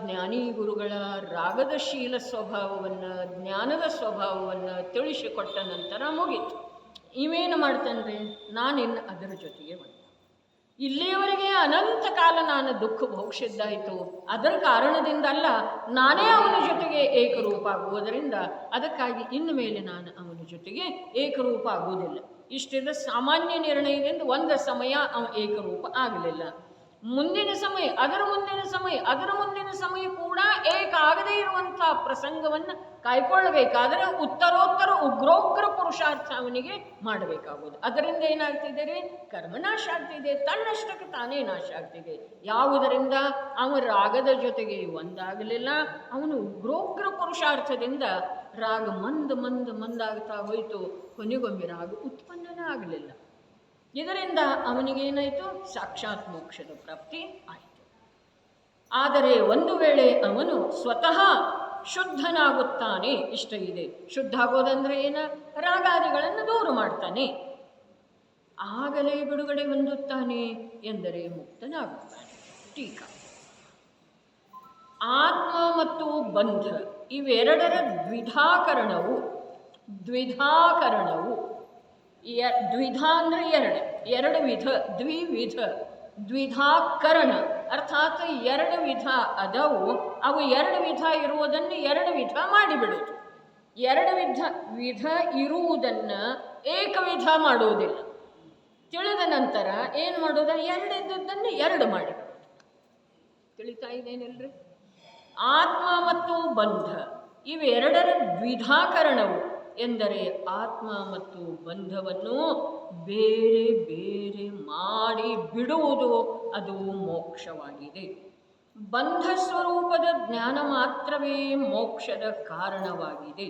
ಜ್ಞಾನಿ ಗುರುಗಳ ರಾಗದ ಶೀಲ ಸ್ವಭಾವವನ್ನು, ಜ್ಞಾನದ ಸ್ವಭಾವವನ್ನು ತಿಳಿಸಿಕೊಟ್ಟ ನಂತರ ಮುಗೀತು. ಇವೇನು ಮಾಡ್ತಾನ್ರಿ, ನಾನಿನ್ನು ಅದರ ಜೊತೆಗೆ ಬಂದ, ಇಲ್ಲಿಯವರೆಗೆ ಅನಂತ ಕಾಲ ನಾನು ದುಃಖ ಭೋಗಿಸಿದ್ದಾಯಿತು, ಅದರ ಕಾರಣದಿಂದ ಅಲ್ಲ, ನಾನೇ ಅವನ ಜೊತೆಗೆ ಏಕರೂಪ ಆಗುವುದರಿಂದ ಅದಕ್ಕಾಗಿ ಇನ್ನು ಮೇಲೆ ನಾನು ಅವನ ಜೊತೆಗೆ ಏಕರೂಪ ಆಗುವುದಿಲ್ಲ. ಇಷ್ಟಿದ ಸಾಮಾನ್ಯ ನಿರ್ಣಯದಿಂದ ಒಂದು ಸಮಯ ಅವ ಏಕರೂಪ ಆಗಲಿಲ್ಲ. ಮುಂದಿನ ಸಮಯ, ಅದರ ಮುಂದಿನ ಸಮಯ ಕೂಡ ಏಕ ಆಗದೇ ಇರುವಂಥ ಪ್ರಸಂಗವನ್ನು ಕಾಯ್ಕೊಳ್ಳಬೇಕಾದರೆ ಉತ್ತರೋತ್ತರ ಉಗ್ರೋಗ್ರ ಪುರುಷಾರ್ಥ ಅವನಿಗೆ ಮಾಡಬೇಕಾಗುವುದು. ಅದರಿಂದ ಏನಾಗ್ತಿದೆ? ಕರ್ಮನಾಶ ಆಗ್ತಿದೆ, ತನ್ನಷ್ಟಕ್ಕೆ ತಾನೇ ನಾಶ ಆಗ್ತಿದೆ. ಯಾವುದರಿಂದ? ಅವನ ರಾಗದ ಜೊತೆಗೆ ಒಂದಾಗಲಿಲ್ಲ, ಅವನು ಉಗ್ರೋಗ್ರ ಪುರುಷಾರ್ಥದಿಂದ ರಾಗ ಮಂದಾಗ್ತಾ ಹೋಯಿತು, ಕೊನೆಗೊಮ್ಮೆ ರಾಗ ಉತ್ಪನ್ನನೇ ಆಗಲಿಲ್ಲ. ಇದರಿಂದ ಅವನಿಗೇನಾಯಿತು? ಸಾಕ್ಷಾತ್ ಮೋಕ್ಷದ ಪ್ರಾಪ್ತಿ ಆಯಿತು. ಆದರೆ ಒಂದು ವೇಳೆ ಅವನು ಸ್ವತಃ ಶುದ್ಧನಾಗುತ್ತಾನೆ, ಇಷ್ಟ ಇದೆ. ಶುದ್ಧ ಆಗೋದಂದ್ರೆ ಏನ? ರಾಗಾದಿಗಳನ್ನು ದೂರ ಮಾಡ್ತಾನೆ, ಆಗಲೇ ಬಿಡುಗಡೆ ಹೊಂದುತ್ತಾನೆ ಎಂದರೆ ಮುಕ್ತನಾಗುತ್ತಾನೆ. ಟೀಕಾ: ಆತ್ಮ ಮತ್ತು ಬಂಧ ಇವೆರಡರ ದ್ವಿಧಾಕರಣವು ದ್ವಿಧ ಅಂದರೆ ಎರಡು ವಿಧ, ದ್ವಿಧಾಕರಣ ಅರ್ಥಾತ್ ಎರಡು ವಿಧ ಅದವು. ಅವು ಎರಡು ವಿಧ ಇರುವುದನ್ನು ಎರಡು ವಿಧ ಮಾಡಿಬಿಡುವುದು. ಎರಡು ವಿಧ ಇರುವುದನ್ನು ಏಕವಿಧ ಮಾಡುವುದಿಲ್ಲ. ತಿಳಿದ ನಂತರ ಏನು ಮಾಡೋದು? ಎರಡಿದ್ದನ್ನು ಎರಡು ಮಾಡಿಬಿಡುವುದು. ತಿಳಿತಾ ಇದೇನಿಲ್ರಿ? ಆತ್ಮ ಮತ್ತು ಬಂಧ ಇವೆರಡರ ದ್ವಿಧಾಕರಣವು ಎಂದರೆ ಆತ್ಮ ಮತ್ತು ಬಂಧವನ್ನು ಬೇರೆ ಬೇರೆ ಮಾಡಿ ಬಿಡುವುದು, ಅದು ಮೋಕ್ಷವಾಗಿದೆ. ಬಂಧ ಸ್ವರೂಪದ ಜ್ಞಾನ ಮಾತ್ರವೇ ಮೋಕ್ಷದ ಕಾರಣವಾಗಿದೆ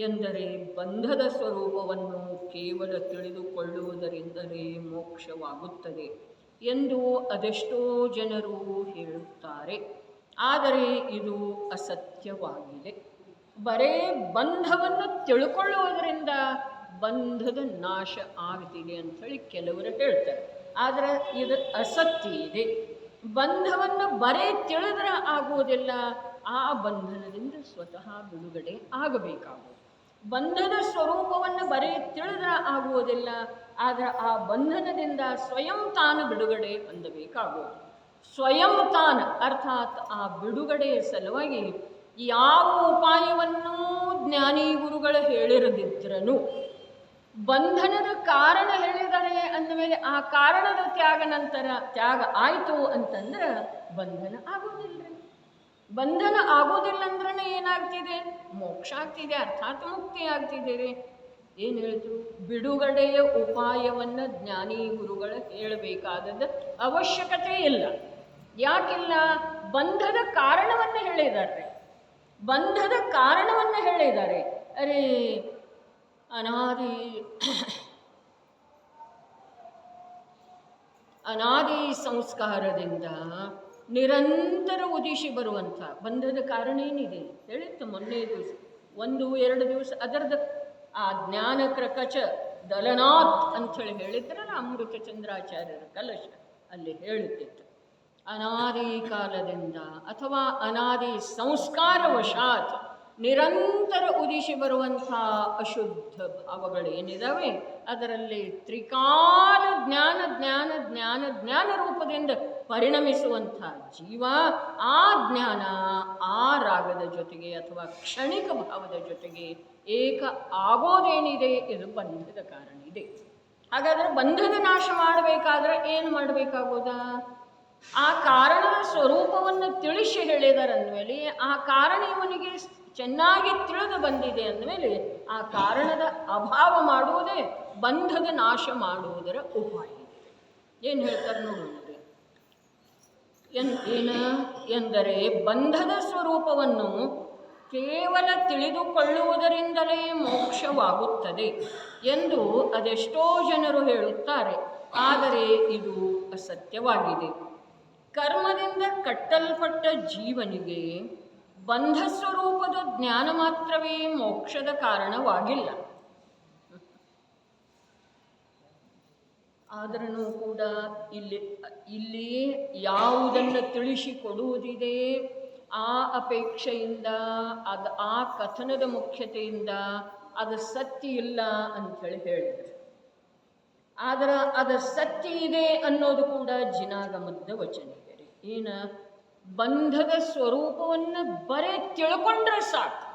ಎಂದರೆ ಬಂಧದ ಸ್ವರೂಪವನ್ನು ಕೇವಲ ತಿಳಿದುಕೊಳ್ಳುವುದರಿಂದಲೇ ಮೋಕ್ಷವಾಗುತ್ತದೆ ಎಂದು ಅದೆಷ್ಟೋ ಜನರು ಹೇಳುತ್ತಾರೆ. ಆದರೆ ಇದು ಅಸತ್ಯವಾಗಿದೆ. ಬರೇ ಬಂಧವನ್ನು ತಿಳ್ಕೊಳ್ಳುವುದರಿಂದ ಬಂಧದ ನಾಶ ಆಗ್ತಿದೆ ಅಂಥೇಳಿ ಕೆಲವರು ಹೇಳ್ತಾರೆ. ಆದರೆ ಇದು ಅಸತ್ಯ ಇದೆ. ಬಂಧವನ್ನು ಬರೇ ತಿಳಿದ್ರೆ ಆಗುವುದಿಲ್ಲ, ಆ ಬಂಧನದಿಂದ ಸ್ವತಃ ಬಿಡುಗಡೆ ಆಗಬೇಕಾಗುವುದು. ಬಂಧದ ಸ್ವರೂಪವನ್ನು ಬರೇ ತಿಳಿದ್ರೆ ಆಗುವುದಿಲ್ಲ, ಆದರೆ ಆ ಬಂಧನದಿಂದ ಸ್ವಯಂ ತಾನು ಬಿಡುಗಡೆ ಹೊಂದಬೇಕಾಗುವುದು. ಸ್ವಯಂ ತಾನು ಅರ್ಥಾತ್ ಆ ಬಿಡುಗಡೆಯ ಸಲುವಾಗಿ ಯಾವ ಉಪಾಯವನ್ನೂ ಜ್ಞಾನಿ ಗುರುಗಳು ಹೇಳಿರದಿದ್ರನು ಬಂಧನದ ಕಾರಣ ಹೇಳಿದರೆ ಅಂದಮೇಲೆ ಆ ಕಾರಣದ ತ್ಯಾಗ ಆಯಿತು ಅಂತಂದ್ರೆ ಬಂಧನ ಆಗೋದಿಲ್ಲ. ಬಂಧನ ಆಗೋದಿಲ್ಲ ಅಂದ್ರೆ ಏನಾಗ್ತಿದೆ? ಮೋಕ್ಷ ಆಗ್ತಿದೆ, ಅರ್ಥಾತ್ ಮುಕ್ತಿ ಆಗ್ತಿದೆ. ಏನು ಹೇಳಿದ್ರು? ಬಿಡುಗಡೆಯ ಉಪಾಯವನ್ನು ಜ್ಞಾನಿ ಗುರುಗಳ ಹೇಳಬೇಕಾದದ್ದು ಅವಶ್ಯಕತೆ ಇಲ್ಲ. ಯಾಕಿಲ್ಲ? ಬಂಧದ ಕಾರಣವನ್ನು ಹೇಳಿದ್ದಾರೆ. ಬಂಧದ ಕಾರಣವನ್ನು ಹೇಳಿದ್ದಾರೆ. ಅರೆ ಅನಾದಿ ಸಂಸ್ಕಾರದಿಂದ ನಿರಂತರ ಉದಿಸಿ ಬರುವಂಥ ಬಂಧದ ಕಾರಣ ಏನಿದೆ ಹೇಳಿತ್ತು ಮೊನ್ನೆ ದಿವಸ, 1-2 ದಿವಸ ಅದರದ್ದು ಆ ಜ್ಞಾನ ಕ್ರಕಚ ದಲನಾಥ್ ಅಂಥೇಳಿ ಹೇಳಿದ್ರಲ್ಲ ಅಮೃತ ಚಂದ್ರಾಚಾರ್ಯರ ಕಲಶ ಅಲ್ಲಿ ಹೇಳುತ್ತಿತ್ತು. ಅನಾದಿ ಕಾಲದಿಂದ ಅಥವಾ ಅನಾದಿ ಸಂಸ್ಕಾರವಶಾತ್ ನಿರಂತರ ಉದಿಸಿ ಬರುವಂಥ ಅಶುದ್ಧ ಭಾವಗಳೇನಿದ್ದಾವೆ ಅದರಲ್ಲಿ ತ್ರಿಕಾಲ ಜ್ಞಾನ ಜ್ಞಾನ ಜ್ಞಾನ ಜ್ಞಾನ ರೂಪದಿಂದ ಪರಿಣಮಿಸುವಂಥ ಜೀವ ಆ ಜ್ಞಾನ ಆ ರಾಗದ ಜೊತೆಗೆ ಅಥವಾ ಕ್ಷಣಿಕ ಭಾವದ ಜೊತೆಗೆ ಏಕ ಆಗೋದೇನಿದೆ ಇದು ಬಂಧದ ಕಾರಣ ಇದೆ. ಹಾಗಾದರೆ ಬಂಧದ ನಾಶ ಮಾಡಬೇಕಾದ್ರೆ ಏನು ಮಾಡಬೇಕಾಗೋದ? ಆ ಕಾರಣದ ಸ್ವರೂಪವನ್ನು ತಿಳಿಸಿ ಹೇಳಿದಾರೆ ಅಂದಮೇಲೆ ಆ ಕಾರಣ ಇವನಿಗೆ ಚೆನ್ನಾಗಿ ತಿಳಿದು ಬಂದಿದೆ ಅಂದಮೇಲೆ ಆ ಕಾರಣದ ಅಭಾವ ಮಾಡುವುದೇ ಬಂಧದ ನಾಶ ಮಾಡುವುದರ ಉಪಾಯ. ಏನು ಹೇಳ್ತಾರೆ ನೋಡೋಣ. ಎಂದರೆ ಬಂಧದ ಸ್ವರೂಪವನ್ನು ಕೇವಲ ತಿಳಿದುಕೊಳ್ಳುವುದರಿಂದಲೇ ಮೋಕ್ಷವಾಗುತ್ತದೆ ಎಂದು ಅದೆಷ್ಟೋ ಜನರು ಹೇಳುತ್ತಾರೆ. ಆದರೆ ಇದು ಅಸತ್ಯವಾಗಿದೆ. ಕರ್ಮದಿಂದ ಕಟ್ಟಲ್ಪಟ್ಟ ಜೀವನಿಗೆ ಬಂಧ ಸ್ವರೂಪದ ಜ್ಞಾನ ಮಾತ್ರವೇ ಮೋಕ್ಷದ ಕಾರಣವಾಗಿಲ್ಲ. ಆದರೂ ಕೂಡ ಇಲ್ಲಿ ಯಾವುದನ್ನು ತಿಳಿಸಿಕೊಡುವುದಿದೆ ಆ ಅಪೇಕ್ಷೆಯಿಂದ ಆ ಕಥನದ ಮುಖ್ಯತೆಯಿಂದ ಅದು ಸತ್ಯ ಇಲ್ಲ ಅಂಥೇಳಿ ಹೇಳಿದರು. ಆದರೆ ಅದು ಸತ್ಯ ಇದೆ ಅನ್ನೋದು ಕೂಡ ಜಿನಾಗಮದ ವಚನ ಇದೆ. ಏನು? ಬಂಧದ ಸ್ವರೂಪವನ್ನು ಬರೇ ತಿಳ್ಕೊಂಡ್ರೆ ಸಾಕು,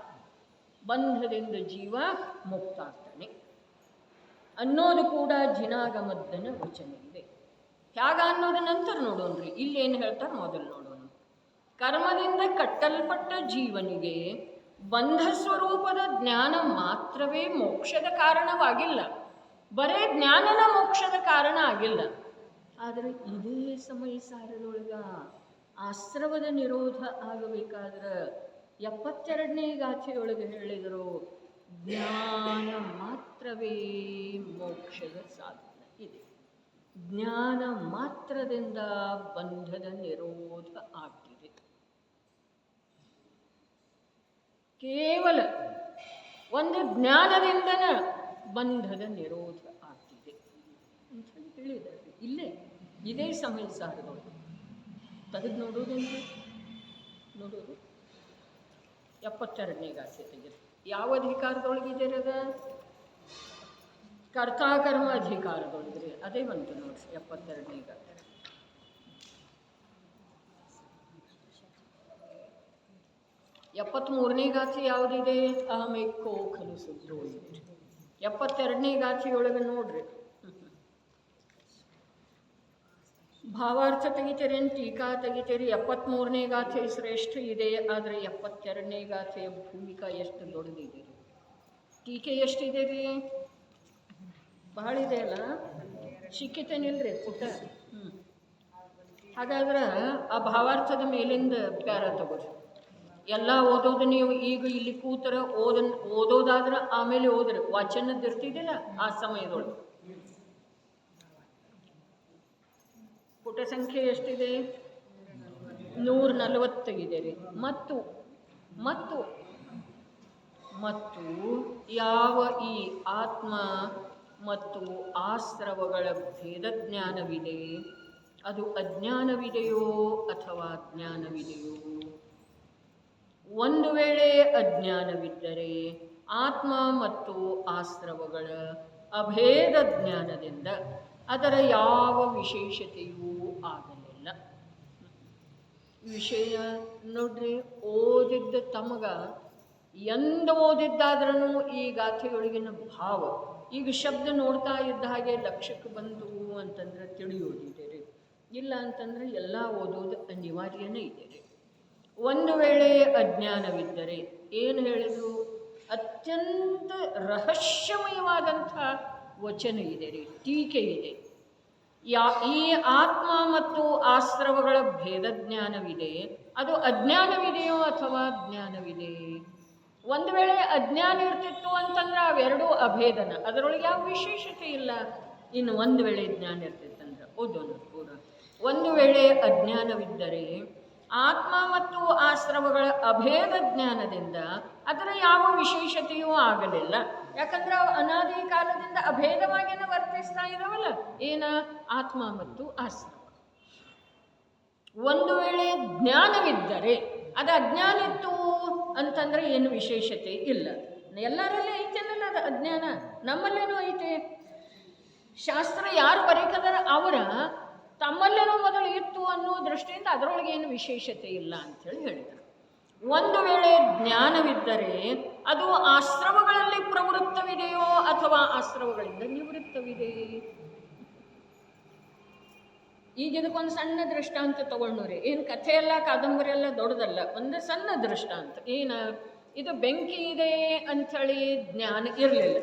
ಬಂಧದಿಂದ ಜೀವ ಮುಕ್ತ ಆಗ್ತಾನೆ ಅನ್ನೋದು ಕೂಡ ಜಿನಾಗಮದ್ದನ ವಚನ ಇದೆ. ಹೇಗ ಅನ್ನೋದು ನಂತರ ನೋಡೋಣ್ರಿ. ಇಲ್ಲಿ ಏನು ಹೇಳ್ತಾರೆ ಮೊದಲು ನೋಡೋಣ. ಕರ್ಮದಿಂದ ಕಟ್ಟಲ್ಪಟ್ಟ ಜೀವನಿಗೆ ಬಂಧ ಸ್ವರೂಪದ ಜ್ಞಾನ ಮಾತ್ರವೇ ಮೋಕ್ಷದ ಕಾರಣವಾಗಿಲ್ಲ. ಬರೇ ಜ್ಞಾನನ ಮೋಕ್ಷದ ಕಾರಣ ಆಗಿಲ್ಲ. ಆದರೆ ಇದೇ ಸಮಯ ಸಾರದೊಳಗ ಆಶ್ರವದ ನಿರೋಧ ಆಗಬೇಕಾದ್ರೆ 72ನೇ ಗಾಥೆಯೊಳಗೆ ಹೇಳಿದರು, ಜ್ಞಾನ ಮಾತ್ರವೇ ಮೋಕ್ಷದ ಸಾಧನ ಇದೆ. ಜ್ಞಾನ ಮಾತ್ರದಿಂದ ಬಂಧದ ನಿರೋಧ ಆಗ್ತಿದೆ. ಕೇವಲ ಒಂದು ಜ್ಞಾನದಿಂದನ ಬಂಧದ ನಿರೋಧ ಆಗ್ತಿದೆ ಅಂತ ಹೇಳಿದ್ದಾರೆ. ಇಲ್ಲೇ ಇದೇ ಸಮಯ ಸಾರದೊಳಗೆ ತೆಗೆದು ನೋಡೋದಂತೆ ನೋಡೋದು 72ನೇ ಗಾಥೆ ತೆಗೆದು ಯಾವ ಅಧಿಕಾರದೊಳಗಿದ್ದೀರ? ಅದ ಕರ್ತಾಕರ್ಮ ಅಧಿಕಾರದೊಳಗ್ರಿ. ಅದೇ ಬಂತು ನೋಡ್ರಿ 72ನೇ ಗಾಥೆ. ಎಪ್ಪತ್ತ್ಮೂರನೇ ಗಾಥೆ ಯಾವುದಿದೆ? ಅಹಮೇಕೋ ಖಲು ಸುದ್ರೋ ಇದೆ. 72ನೇ ಗಾಥೆಯೊಳಗೆ ನೋಡ್ರಿ. ಭಾವಾರ್ಥ ತೆಗಿತೀರೇನು ಟೀಕಾ ತೆಗಿತೀರಿ? 73ನೇ ಗಾಥೆ ಶ್ರೇಷ್ಠ ಇದೆ. ಆದರೆ 72ನೇ ಗಾಥೆಯ ಭೂಮಿಕಾ ಎಷ್ಟು ದೊಡ್ಡದಿದೆ, ಟೀಕೆ ಎಷ್ಟಿದೆ ರೀ? ಬಹಳ ಇದೆ ಅಲ್ಲ, ಸಿಕ್ಕಿತೇನಿಲ್ರಿ ಪುಟ್ಟ. ಹಾಗಾದ್ರೆ ಆ ಭಾವಾರ್ಥದ ಮೇಲಿಂದ ಪ್ಯಾರ ತಗೋರಿ. ಎಲ್ಲ ಓದೋದು ನೀವು ಈಗ ಇಲ್ಲಿ ಕೂತರ ಓದೋದಾದ್ರೆ ಆಮೇಲೆ ಓದ್ರಿ. ವಾಚನದ್ದು ಇರ್ತಿದ್ದಿಲ್ಲ ಆ ಸಮಯದೊಳಗೆ. ಪುಟ ಸಂಖ್ಯೆ ಎಷ್ಟಿದೆ? 140 ಇದೆ ರೀ. ಮತ್ತು ಮತ್ತು ಮತ್ತು ಯಾವ ಈ ಆತ್ಮ ಮತ್ತು ಆಸ್ರವಗಳ ಭೇದ ಜ್ಞಾನವಿದೆ, ಅದು ಅಜ್ಞಾನವಿದೆಯೋ ಅಥವಾ ಜ್ಞಾನವಿದೆಯೋ? ಒಂದು ವೇಳೆ ಅಜ್ಞಾನವಿದ್ದರೆ ಆತ್ಮ ಮತ್ತು ಆಸ್ರವಗಳ ಅಭೇದ ಜ್ಞಾನದಿಂದ ಅದರ ಯಾವ ವಿಶೇಷತೆಯೂ ಆಗಲಿಲ್ಲ. ವಿಷಯ ನೋಡ್ರಿ, ಓದಿದ್ದ ತಮಗ ಎಂದು ಓದಿದ್ದಾದ್ರೂ ಈ ಗಾಥೆಯೊಳಗಿನ ಭಾವ ಈಗ ಶಬ್ದ ನೋಡ್ತಾ ಇದ್ದ ಹಾಗೆ ಲಕ್ಷ್ಯಕ್ಕೆ ಬಂತು ಅಂತಂದ್ರೆ ತಿಳಿಯೋದಿದೆ ರೀ. ಇಲ್ಲ ಅಂತಂದ್ರೆ ಎಲ್ಲ ಓದೋದು ಅನಿವಾರ್ಯನೇ ಇದೆ ರೀ. ಒಂದು ವೇಳೆ ಅಜ್ಞಾನವಿದ್ದರೆ ಏನು ಹೇಳಿದ್ರು? ಅತ್ಯಂತ ರಹಸ್ಯಮಯವಾದಂಥ ವಚನ ಇದೆ ರೀ, ಟೀಕೆ ಇದೆ. ಈ ಆತ್ಮ ಮತ್ತು ಆಶ್ರವಗಳ ಭೇದ ಜ್ಞಾನವಿದೆ, ಅದು ಅಜ್ಞಾನವಿದೆಯೋ ಅಥವಾ ಜ್ಞಾನವಿದೆ? ಒಂದು ವೇಳೆ ಅಜ್ಞಾನ ಇರ್ತಿತ್ತು ಅಂತಂದ್ರೆ ಅವೆರಡೂ ಅಭೇದನ, ಅದರೊಳಗೆ ಯಾವ ವಿಶೇಷತೆ ಇಲ್ಲ. ಇನ್ನು ಒಂದು ವೇಳೆ ಜ್ಞಾನ ಇರ್ತಿತ್ತಂದ್ರೆ ಓದೋಣ ಪೂರ. ಒಂದು ವೇಳೆ ಅಜ್ಞಾನವಿದ್ದರೆ ಆತ್ಮ ಮತ್ತು ಆಶ್ರವಗಳ ಅಭೇದ ಜ್ಞಾನದಿಂದ ಅದರ ಯಾವ ವಿಶೇಷತೆಯೂ ಆಗಲಿಲ್ಲ. ಯಾಕಂದ್ರೆ ಅವು ಅನಾದಿ ಕಾಲದಿಂದ ಅಭೇದವಾಗಿನ ವರ್ತಿಸ್ತಾ ಇದಾವಲ್ಲ, ಏನ ಆತ್ಮ ಮತ್ತು ಆಶ್ರವ. ಒಂದು ವೇಳೆ ಜ್ಞಾನವಿದ್ದರೆ, ಅದು ಅಜ್ಞಾನ ಇತ್ತು ಅಂತಂದ್ರೆ ಏನು ವಿಶೇಷತೆ ಇಲ್ಲ. ಎಲ್ಲರಲ್ಲೇ ಐತೆನಲ್ಲ ಅದು ಅಜ್ಞಾನ, ನಮ್ಮಲ್ಲೇನೂ ಐತೆ. ಶಾಸ್ತ್ರ ಯಾರು ಬರೀಕದಾರ ಅವರ ತಮ್ಮಲ್ಲೇನೋ ಮೊದಲು ಇತ್ತು ಅನ್ನೋ ದೃಷ್ಟಿಯಿಂದ ಅದರೊಳಗೆ ಏನು ವಿಶೇಷತೆ ಇಲ್ಲ ಅಂಥೇಳಿ ಹೇಳಿದರು. ಒಂದು ವೇಳೆ ಜ್ಞಾನವಿದ್ದರೆ ಅದು ಆಶ್ರವಗಳಲ್ಲಿ ಪ್ರವೃತ್ತವಿದೆಯೋ ಅಥವಾ ಆಶ್ರವಗಳಿಂದ ನಿವೃತ್ತವಿದೆ? ಈಗ ಇದಕ್ಕೊಂದು ಸಣ್ಣ ದೃಷ್ಟಾಂತ ತಗೊಂಡ್ರಿ. ಏನು ಕಥೆ ಎಲ್ಲ ಕಾದಂಬರಿ ಎಲ್ಲ ದೊಡ್ಡದಲ್ಲ, ಒಂದು ಸಣ್ಣ ದೃಷ್ಟಾಂತ. ಏನು ಇದು ಬೆಂಕಿ ಇದೆ ಅಂಥೇಳಿ ಜ್ಞಾನ ಇರಲಿಲ್ಲ,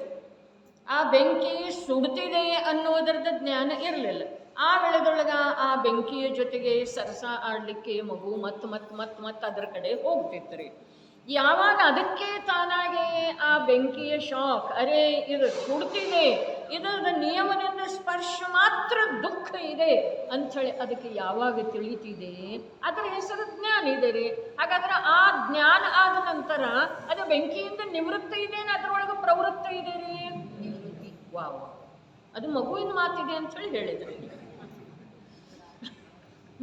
ಆ ಬೆಂಕಿ ಸುಡ್ತಿದೆ ಅನ್ನೋದ್ರದ್ದು ಜ್ಞಾನ ಇರಲಿಲ್ಲ. ಆ ವೇಳೆದೊಳಗೆ ಆ ಬೆಂಕಿಯ ಜೊತೆಗೆ ಸರಸ ಆಡಲಿಕ್ಕೆ ಮಗು ಮತ್ತೆ ಅದರ ಕಡೆ ಹೋಗ್ತಿತ್ತು. ಯಾವಾಗ ಅದಕ್ಕೆ ತಾನಾಗೆ ಆ ಬೆಂಕಿಯ ಶಾಕ್, ಅರೆ ಇದು ಸುಡ್ತಿದೆ, ಇದರ ನಿಯಮದಿಂದ ಸ್ಪರ್ಶ ಮಾತ್ರ ದುಃಖ ಇದೆ ಅಂಥೇಳಿ ಅದಕ್ಕೆ ಯಾವಾಗ ತಿಳಿತಿದೆ, ಅದರ ಹೆಸರು ಜ್ಞಾನ ಇದೆ ರೀ. ಹಾಗಾದ್ರೆ ಆ ಜ್ಞಾನ ಆದ ನಂತರ ಅದು ಬೆಂಕಿಯಿಂದ ನಿವೃತ್ತ ಇದೆ, ಅದರೊಳಗೆ ಪ್ರವೃತ್ತ ಇದೆ ರೀ. ವಾವ್, ಅದು ಮಗುವಿನ ಮಾತಿದೆ ಅಂಥೇಳಿ ಹೇಳಿದ್ರಿ,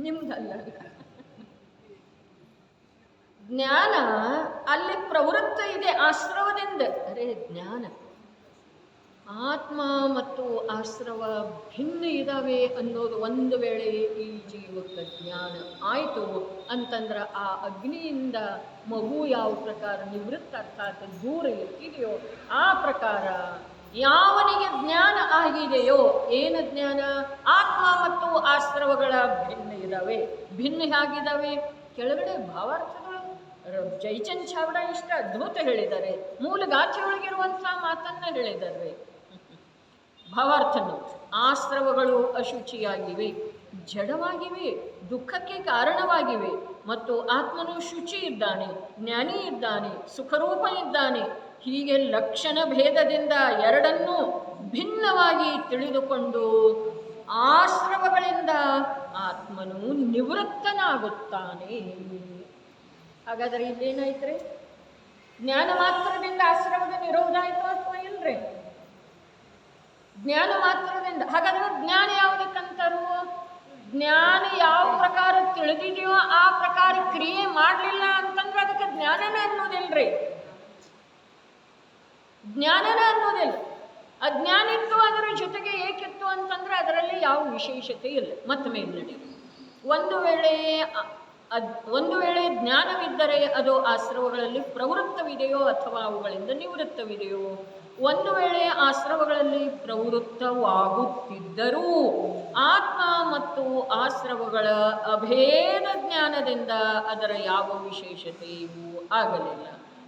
ನಿಮ್ದಲ್ಲ. ಜ್ಞಾನ ಅಲ್ಲಿ ಪ್ರವೃತ್ತ ಇದೆ ಆಶ್ರವದಿಂದ. ಅರೆ ಜ್ಞಾನ, ಆತ್ಮ ಮತ್ತು ಆಶ್ರವ ಭಿನ್ನ ಇದ್ದಾವೆ ಅನ್ನೋದು ಒಂದು ವೇಳೆ ಈ ಜೀವಕ್ಕೆ ಜ್ಞಾನ ಆಯಿತು ಅಂತಂದ್ರೆ ಆ ಅಗ್ನಿಯಿಂದ ಮಗು ಯಾವ ಪ್ರಕಾರ ನಿವೃತ್ತ ಅರ್ಥಾತ್ ದೂರ ಇರ್ತಿದೆಯೋ ಆ ಪ್ರಕಾರ ಯಾವನಿಗೆ ಜ್ಞಾನ ಆಗಿದೆಯೋ, ಏನು ಜ್ಞಾನ? ಆತ್ಮ ಮತ್ತು ಆಶ್ರವಗಳ ಭಿನ್ನ ಇದ್ದಾವೆ. ಭಿನ್ನ ಹೇಗಿದ್ದಾವೆ? ಕೆಳಗಡೆ ಭಾವಾರ್ಥಗಳು ಜೈಚಂದ್ ಚಾವ್ಡ ಇಷ್ಟ ಅದ್ಭುತ ಹೇಳಿದ್ದಾರೆ. ಮೂಲ ಗಾಥೆಯೊಳಗಿರುವಂಥ ಮಾತನ್ನ ಹೇಳಿದ್ದಾರೆ. ಭಾವಾರ್ಥನು, ಆಶ್ರವಗಳು ಅಶುಚಿಯಾಗಿವೆ, ಜಡವಾಗಿವೆ, ದುಃಖಕ್ಕೆ ಕಾರಣವಾಗಿವೆ. ಮತ್ತು ಆತ್ಮನು ಶುಚಿ ಇದ್ದಾನೆ, ಜ್ಞಾನಿ ಇದ್ದಾನೆ, ಸುಖರೂಪ ಇದ್ದಾನೆ. ಹೀಗೆ ಲಕ್ಷಣ ಭೇದದಿಂದ ಎರಡನ್ನೂ ಭಿನ್ನವಾಗಿ ತಿಳಿದುಕೊಂಡು ಆಶ್ರವಗಳಿಂದ ಆತ್ಮನು ನಿವೃತ್ತನಾಗುತ್ತಾನೆ. ಹಾಗಾದರೆ ಇಲ್ಲೇನಾಯ್ತ್ರಿ? ಜ್ಞಾನ ಮಾತ್ರದಿಂದ ಆಶ್ರವದ ನಿರೋಧ ಆಯಿತು ಅಥವಾ ಇಲ್ರಿ? ಜ್ಞಾನ ಮಾತ್ರದಿಂದ. ಹಾಗಾದ್ರೆ ಜ್ಞಾನ ಯಾವುದಕ್ಕಂತಾರು? ಜ್ಞಾನ ಯಾವ ಪ್ರಕಾರ ತಿಳಿದಿದೆಯೋ ಆ ಪ್ರಕಾರ ಕ್ರಿಯೆ ಮಾಡಲಿಲ್ಲ ಅಂತಂದ್ರೆ ಅದಕ್ಕೆ ಜ್ಞಾನನೇ ಅನ್ನೋದಿಲ್ರಿ, ಜ್ಞಾನನೇ ಅನ್ನೋದಿಲ್ಲ. ಅಜ್ಞಾನ ಇತ್ತು, ಅದರ ಜೊತೆಗೆ ಏಕಿತ್ತು ಅಂತಂದ್ರೆ ಅದರಲ್ಲಿ ಯಾವ ವಿಶೇಷತೆ ಇಲ್ಲ. ಮತ್ತೆ ಮೇಲ್ನಡೆ ಒಂದು ವೇಳೆ ಜ್ಞಾನವಿದ್ದರೆ ಅದು ಆಶ್ರವಗಳಲ್ಲಿ ಪ್ರವೃತ್ತವಿದೆಯೋ ಅಥವಾ ಅವುಗಳಿಂದ ನಿವೃತ್ತವಿದೆಯೋ? ಒಂದು ವೇಳೆ ಆಶ್ರವಗಳಲ್ಲಿ ಪ್ರವೃತ್ತವಾಗುತ್ತಿದ್ದರೂ ಆತ್ಮ ಮತ್ತು ಆಶ್ರವಗಳ ಅಭೇದ ಜ್ಞಾನದಿಂದ ಅದರ ಯಾವ ವಿಶೇಷತೆಯೂ ಆಗಲಿಲ್ಲ.